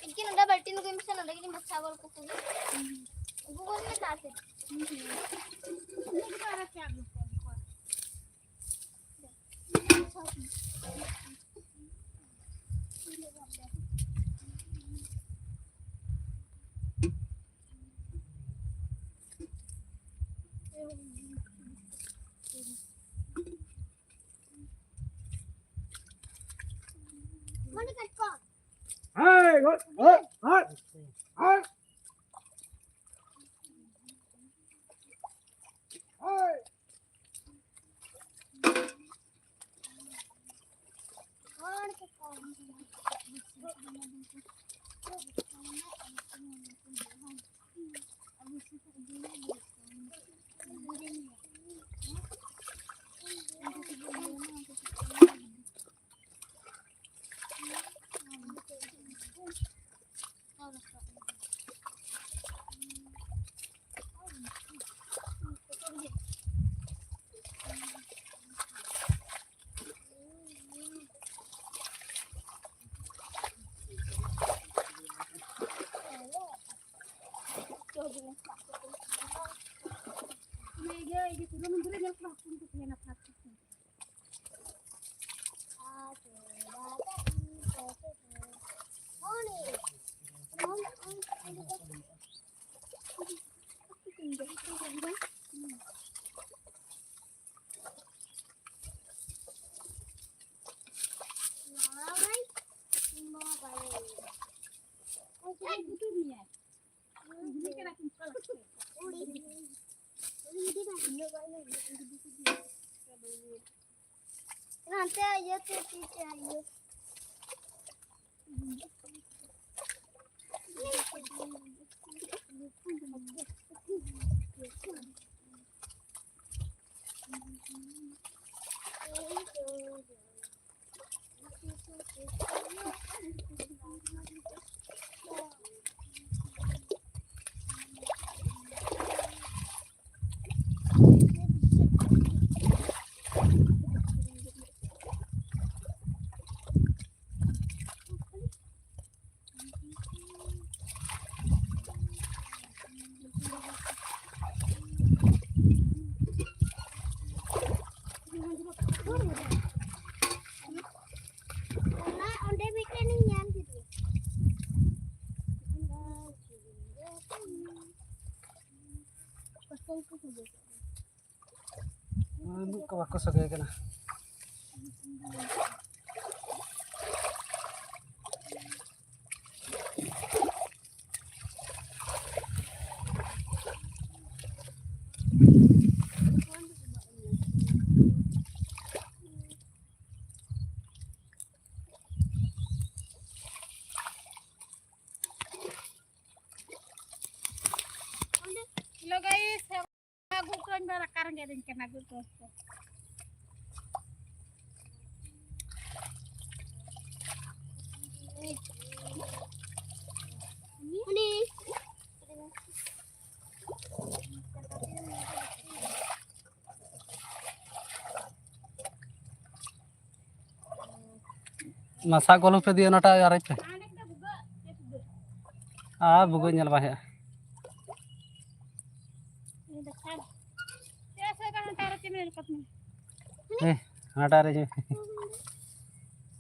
Ikin udah balti nu bisa udah gini mas cawl kuku. Kuku ni taate. Ini kita harus siap. Mana kat kau? Hai, hai, hai, hai. Hai. Mana kat kau? Nanti aja tuh cici ayo. Karena onde bikin yang gitu. Anu ka bako sagay kana. Lo guys, aku kan berakar nggak ada kena aku tuh. Ini. Masak golong pe dia nata arai pe. Anak dah buka, ya sudah. Ah bugo nyal bah ya. Ini dekat. Ya saya kan taruh sini dekat nih. nata arai je.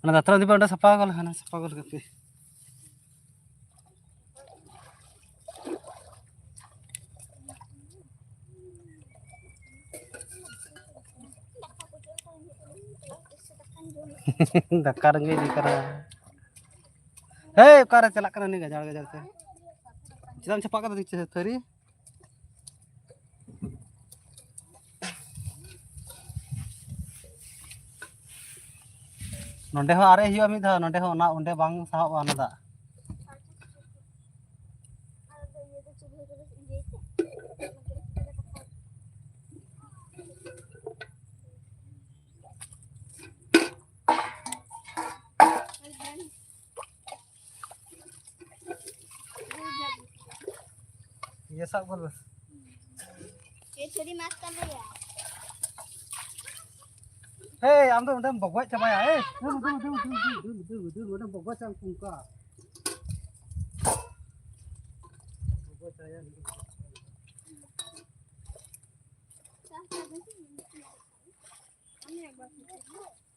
Ana datra di panda sapa gol hana sapa gol kape. Dakar nge di kara. Hei, kara celak kana ni gajar te. Jam cepak kata di thari. Nonde ho are hiyo mi dha nonde ho na onde bang sahab ana da. Ye sab gol bas. Ini curi makan ya. Hei, am to undam bogwa chaba ya. Du undam bogwa chang pungka. Bogwa chaya ni. Ini yang bagus.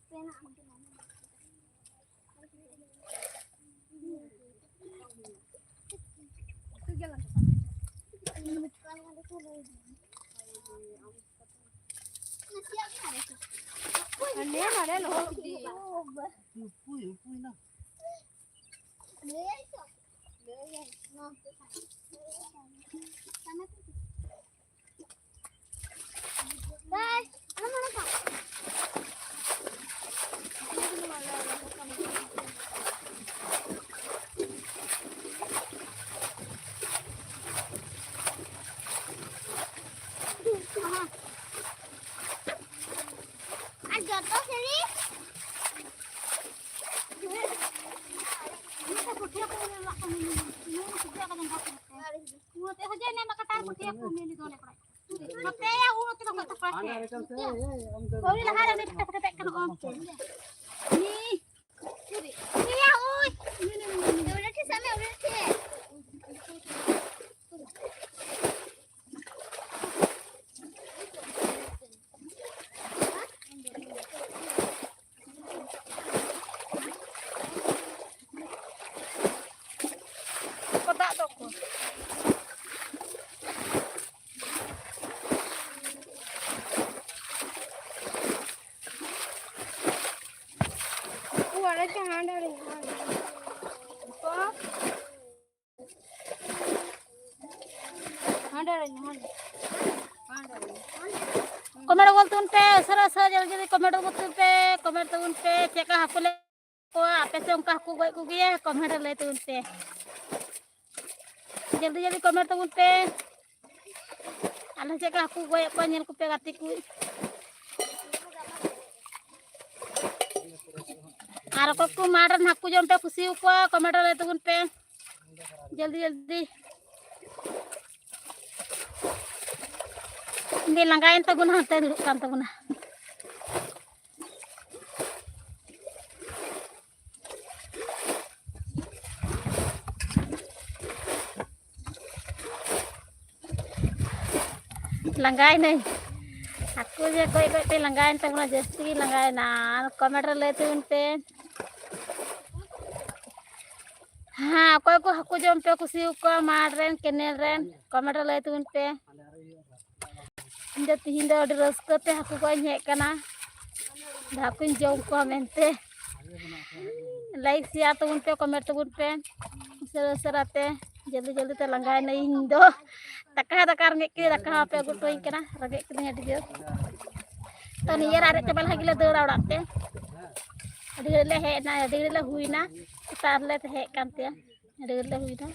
Pena ambil mana? Itu jalan. Aneh ada loh di. Pui na. Bye. Mana Pak? Jatuh sini. Ini tak putih aku ngelak kami ini. Ini sudah kadang kasih. Urut saja ini nak kata putih aku milih dole pak. Tapi ya urut tidak kata pak. Kau ni lah ada ni kita pakai kena om. Ni. Ni ya oi. Ni udah sih sama udah sih. Kotak toko. Ada jangan dari Ada ni, ada. Comment बोलते पे sir sir जल्दी जल्दी comment बोलते पे चेका हाकु ले को आपे से उनका हाकु गई को गया कमेंट ले तुन पे जल्दी जल्दी कमेंट पे आले चेका हाकु गई को नेल को पे गाती को आर को मारन हाकु जम पे खुशी को कमेंट ले तुन पे जल्दी जल्दी ini langgain taguna hantai dulu kan taguna langgain nih aku je koi pe langgain taguna jasti langgain na komentar letuin pe ha koi ko haku jom pe kusi ko marren kenel ren komentar letuin pe Indah tihinda udah raska teh aku kau nyek kana, aku jauh komente, like share tuh unpe komen tuh unpe, serate, jaldi teh langgai na indo, takar ngek kiri takar apa aku tuh kana, ragek kirinya dia, tuh nih ya ragek kebal lagi le dora udah teh, adik le hui na, tar le teh kan teh, adik le hui na.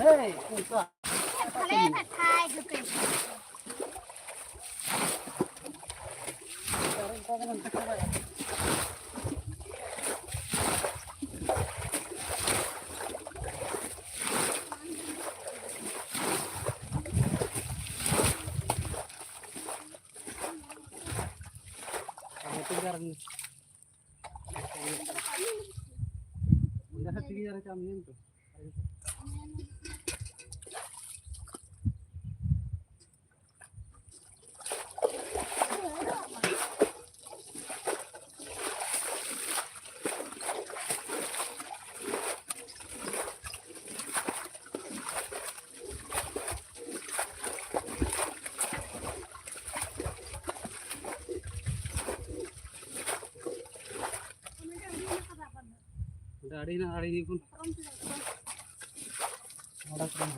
Hey, pusa. Ada ini pun. Ada kan.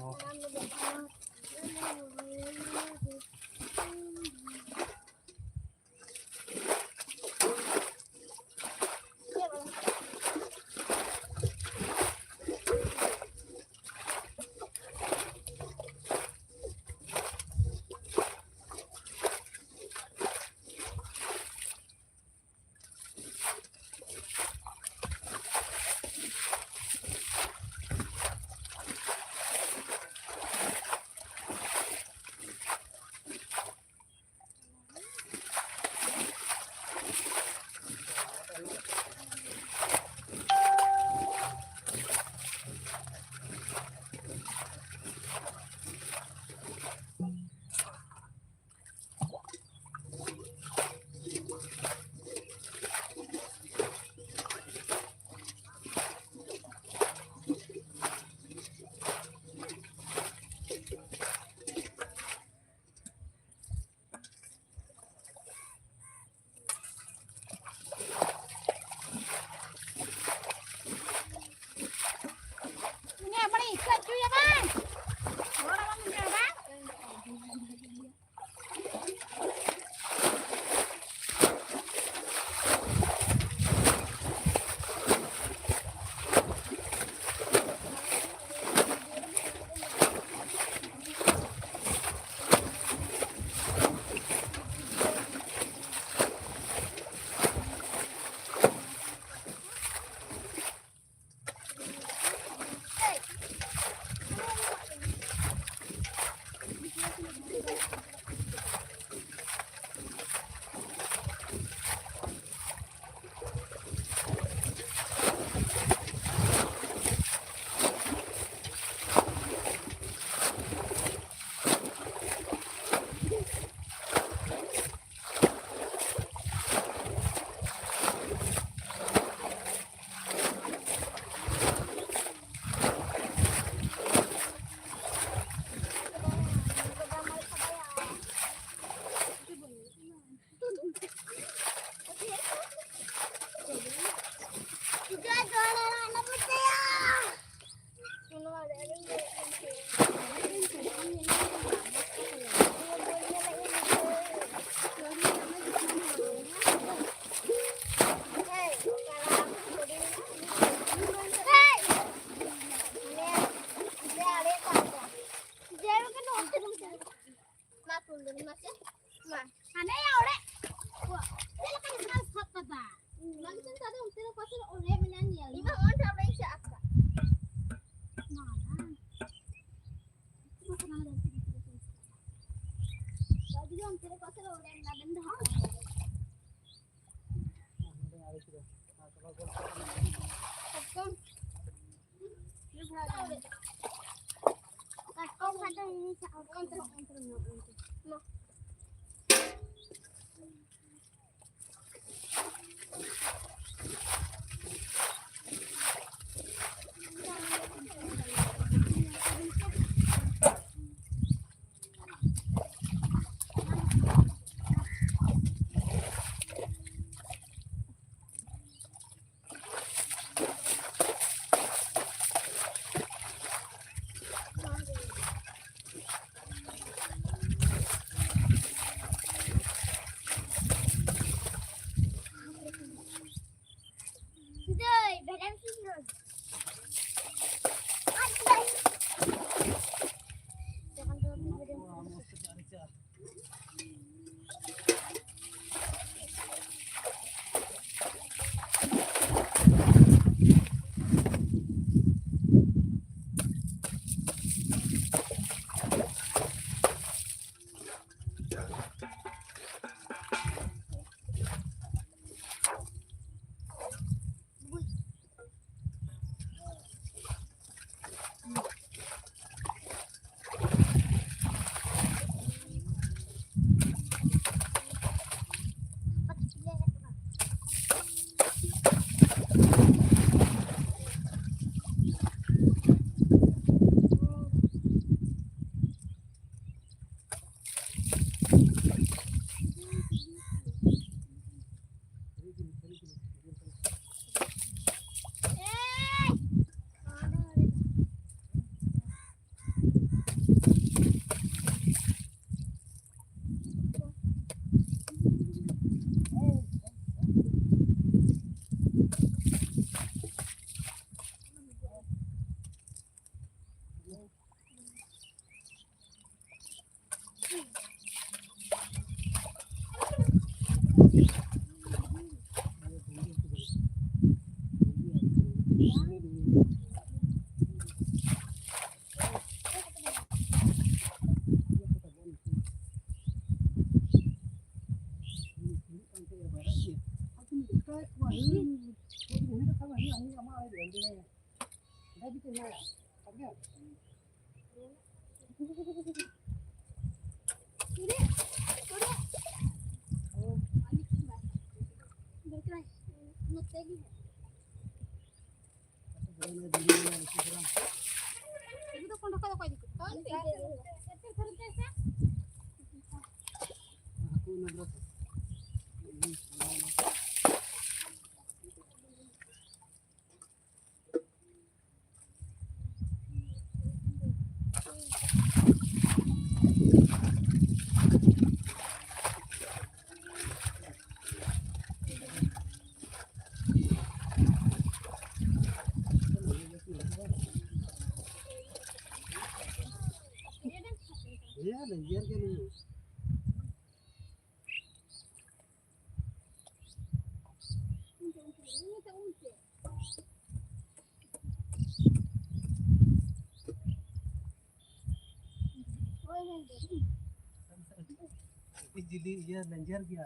Jadi dia lanjar dia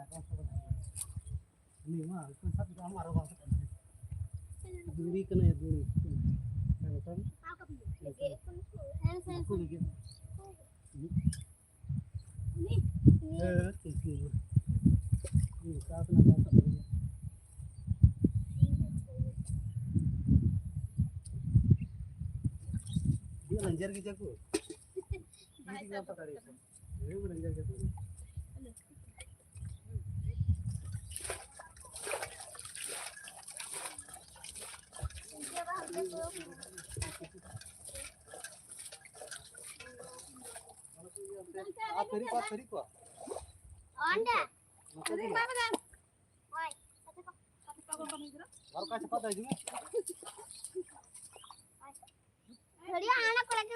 ini mah kan satu kamar orang duri kena ya duri kan aku begini ini saat nak dia lanjar gitu aku ini apa kali ini lanjar gitu Terima Anda. Baru kasih cepat aja juga. Jadi anak lagi.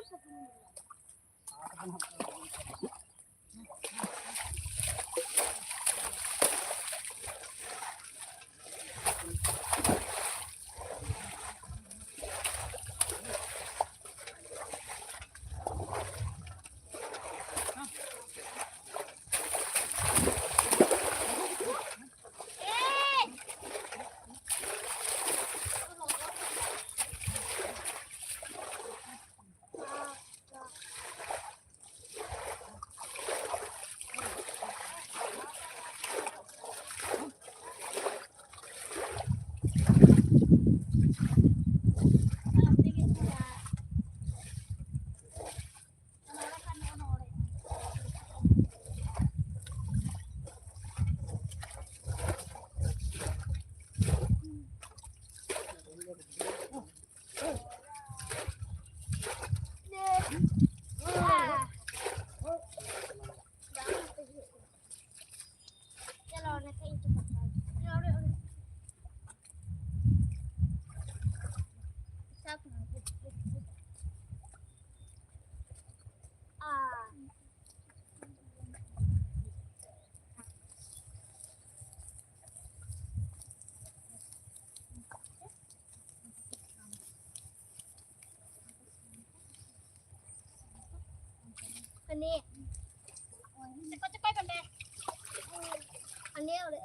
चलो ना कहीं तो ini cepat-cepat pandai ini udah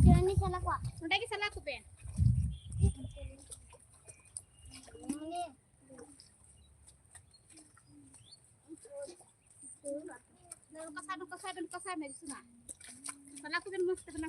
jangan ini salah pak udah ki salah aku pe ini kasar मेरी सुना salah aku ben must kena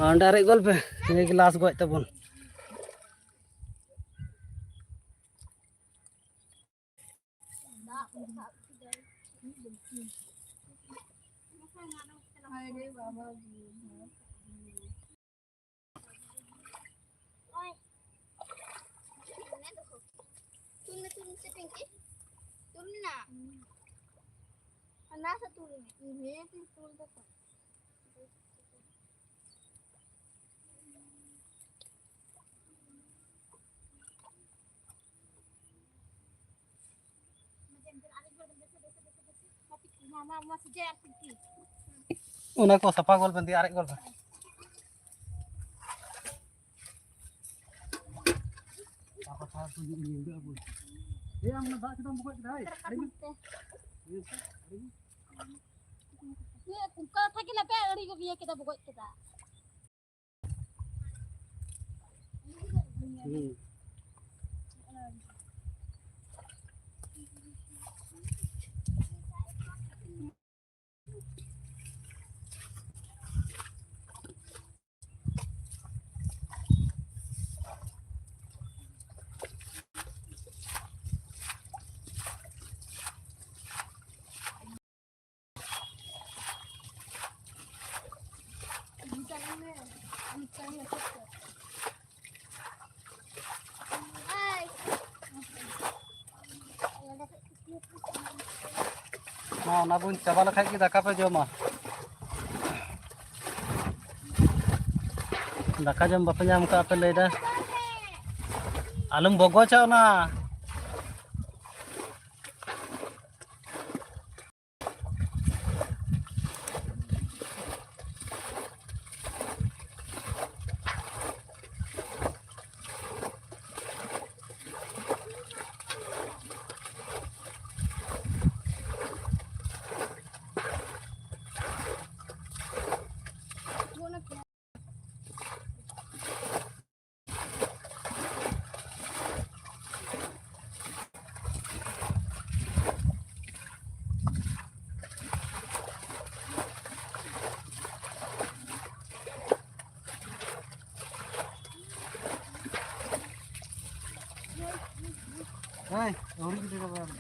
अंडा रे गोल पे ये गिलास गोय तबन mama masih jar tinggi उन्हें को सफा गोल बंदी आरे गोल पे apa salah tuh ini enggak bu ya mana bak kita buka kita hari ये तुमका था कि लपे अड़ी को भी kita buka kita मा ना बुन चाबा लखाय की दाका पे जमा दाका जम बापे नाम का पे लेदा आलम बगो चाव ना Hey, ori kita ke berapa?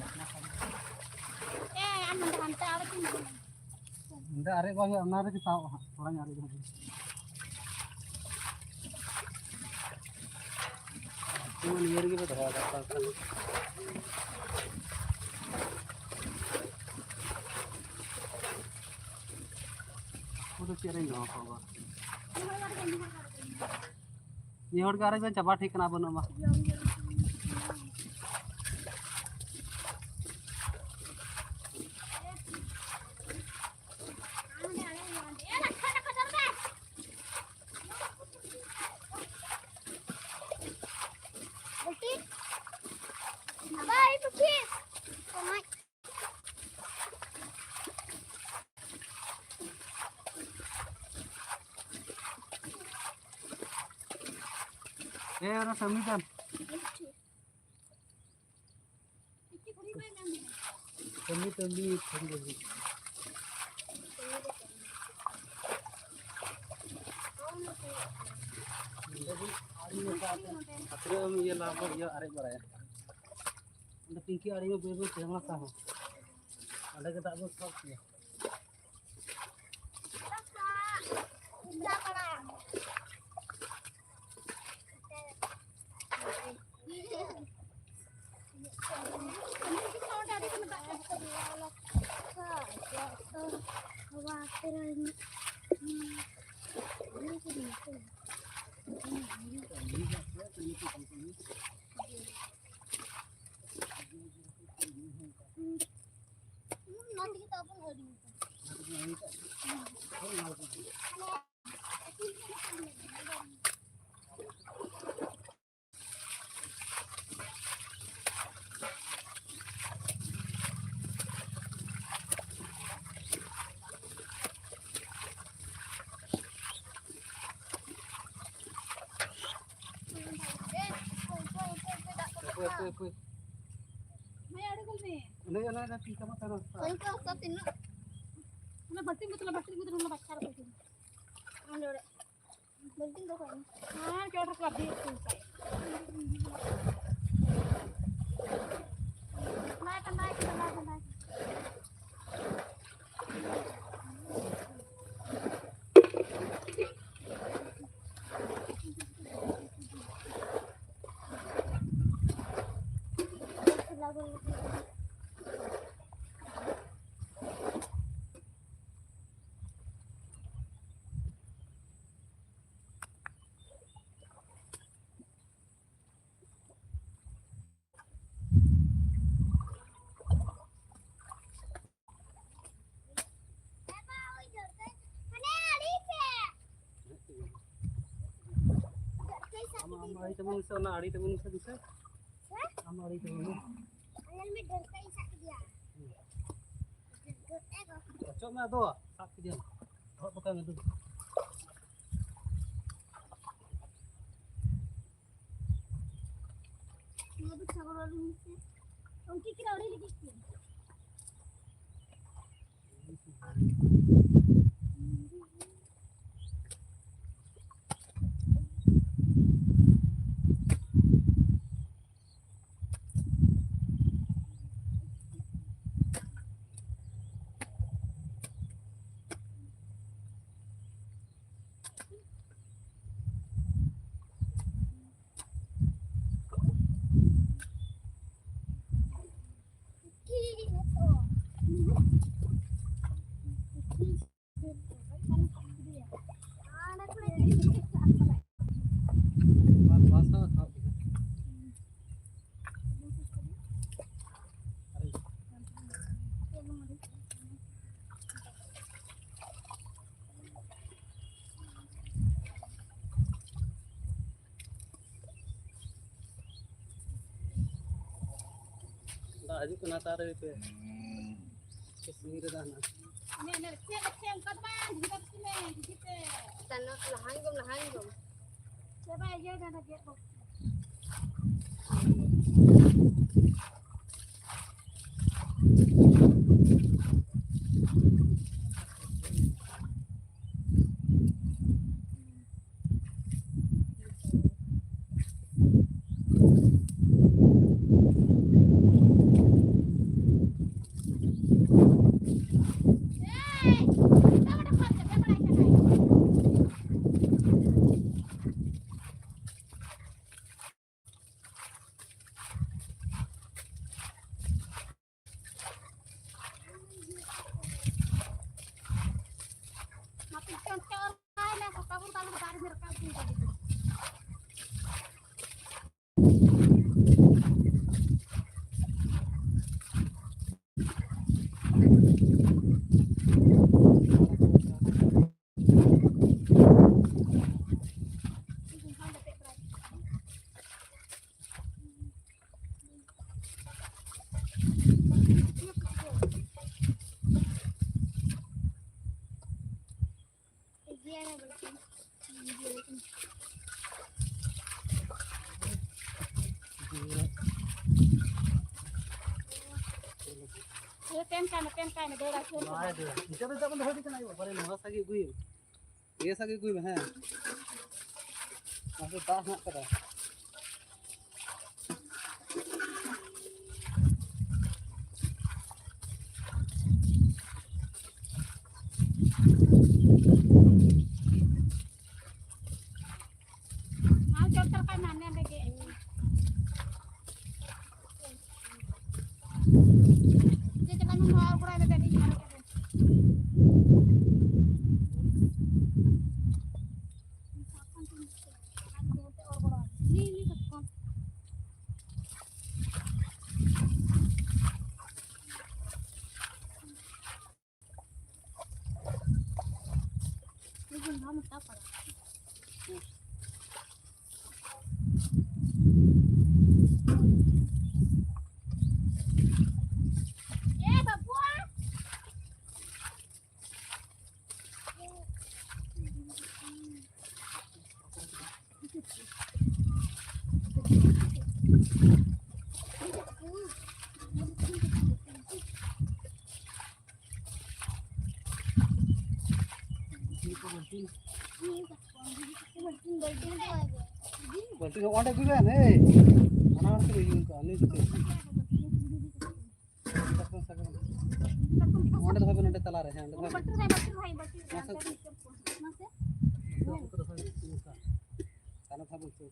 Anu hantar apa sih? Nda are bang, amna kita orang are bang. Cuma liar gitu dah, apa? Udah cari nggak apa? Ini orang are bang, coba ठीक ना बनो मah. Orang samitan. Sami. Akhirnya ini lapor ya are baraya. Udah pinky are yo bebe tema sah. Ada kita abis stop ya. Nanti kita pun hari Apa? मैं आड़े बोल में Nah, pinky mah taruh. Kau kau tinu. मैं बत्ती मतलब मैं बच्चा रखती हूँ Anu deh. Penting kau kan. हाँ क्या ऑर्डर कर दी तू मैं Lagu. Ama teman sana ari teman sa bisa. Ama ari teman. Alam mo doon kayo sa kanya. Cocok na do. Sak dia. Hot pa ka do. Mabuk sa korong niya. Ang kikira ulit dito. Aji kena tarik itu. Kesini dah nak. Tanah lahan gom. Coba aja dah dia. Tem kind dora ke. Nah itu. Kita tu tak boleh kan ayo. Baru nasi lagi gue. Yes lagi gue mah. Masuk tak nak kada. Mau cotor kan mana lagi. Jadi kan mau ukuran tadi gimana kan. Ini kan. Ini kamu tahu apa? Bantu yang ada gue kan, eh. Mana tu yang kau ni tu. Mana tu apa nanti telar ya? Karena sabun tu.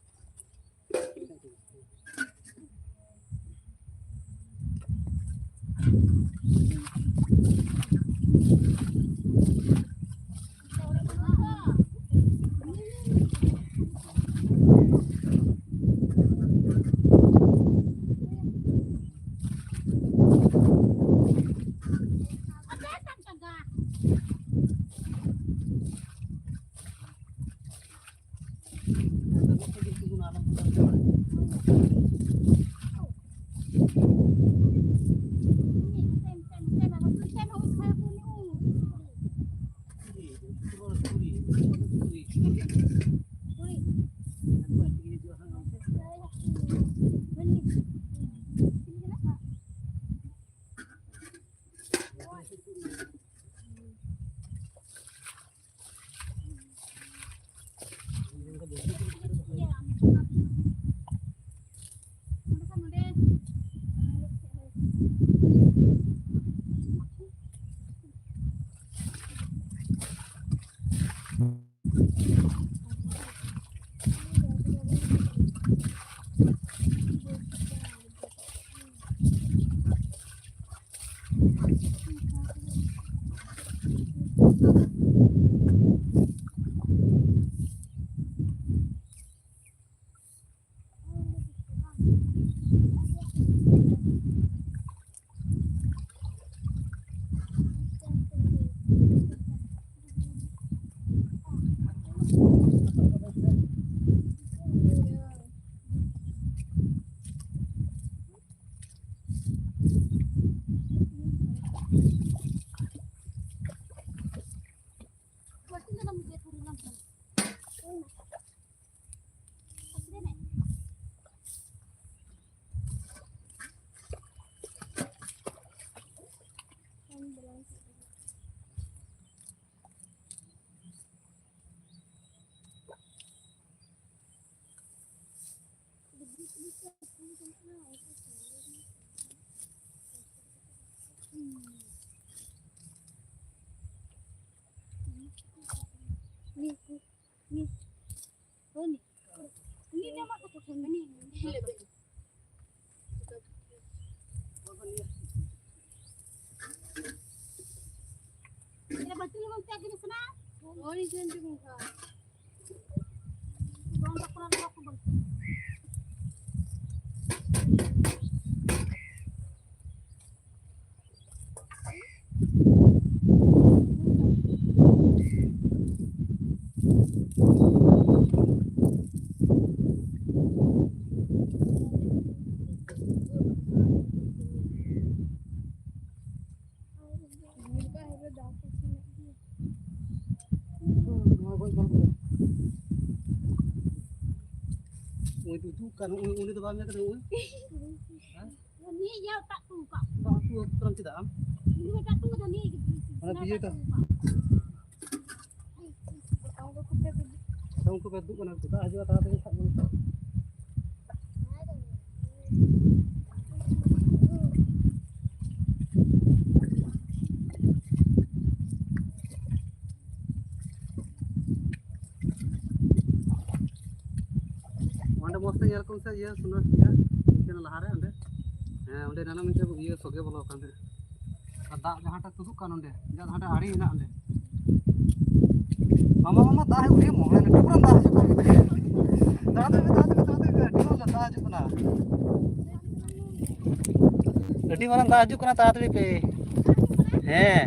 Ini nama aku tuh ini. Ini betul mau cek ini sana? Oh ini janji muka. Bang tak pernah aku bang. Itu kan ini tuh banyak kan Ini ya tak tuh kak. aku kurang tidak am Ini tak tuh tadi. mana dia tuh kamu tuh keduk kan aku tak aja tak tak tak ᱚᱸᱰᱮ ᱢᱚᱡᱽ ᱛᱮ ᱧᱮᱞ ᱠᱚᱢ ᱥᱮ ᱤᱭᱟᱹ ᱥᱩᱱᱟᱹ ᱤᱭᱟᱹ ᱪᱮᱫ ᱞᱟᱦᱟᱨᱮ ᱚᱸᱰᱮ ᱦᱮᱸ ᱚᱸᱰᱮ ᱱᱟᱱᱟ ᱢᱤᱫᱴᱮᱱ ᱤᱭᱟᱹ ᱥᱚᱜᱮ ᱵᱚᱞᱚ ᱟᱠᱟᱱ ᱛᱟᱦᱮᱸ ᱟᱨ ᱫᱟᱜ ᱡᱟᱦᱟᱸᱴᱟᱜ ᱛᱩᱫᱩᱜ ᱠᱟᱱ ᱚᱸᱰᱮ ᱡᱟᱦᱟᱸᱴᱟᱜ ᱟᱲᱮ ᱦᱮᱱᱟᱜ ᱚᱸᱰᱮ ᱢᱟᱢᱟ ᱫᱟᱜ ᱦᱩᱭᱩᱜ ᱜᱮ ᱢᱚᱦᱞᱮ ᱞᱟᱹᱴᱩ ᱠᱚᱨᱮ ᱫᱟᱜ ᱦᱤᱡᱩᱜ ᱠᱟᱱ ᱜᱮ ᱫᱟᱜ ᱦᱤᱡᱩᱜ ᱠᱟᱱᱟ ᱟᱹᱰᱤ ᱢᱟᱨᱟᱝ ᱫᱟᱜ ᱦᱤᱡᱩᱜ ᱠᱟᱱᱟ ᱛᱟᱲᱟᱛᱟᱲᱤ ᱯᱮ ᱦᱮᱸ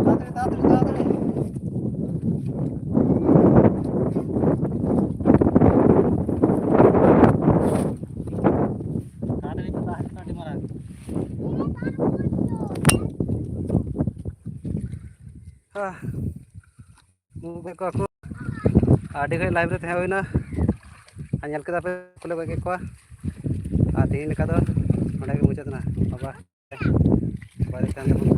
ᱛᱟᱲᱟᱛᱟᱲᱤ ᱠᱚ ᱟᱠᱚ ᱟᱹᱰᱤ ᱜᱷᱟᱹᱲᱤᱡ ᱞᱟᱭᱤᱵ ᱨᱮ ᱛᱟᱦᱮᱸ ᱦᱩᱭᱱᱟ ᱟᱨ ᱧᱮᱞ ᱠᱮᱫᱟ ᱯᱮ ᱠᱚᱞᱮ ᱜᱚᱡ ᱠᱮᱫ ᱠᱚᱣᱟ ᱟᱨ ᱛᱮᱦᱮᱧ ᱞᱮᱠᱟ ᱫᱚ ᱚᱸᱰᱮ ᱜᱮ ᱢᱩᱪᱟᱹᱫ ᱮᱱᱟ ᱵᱟᱵᱟ ᱵᱟᱭ ᱛᱟᱦᱮᱱ ᱛᱟᱵᱚᱱ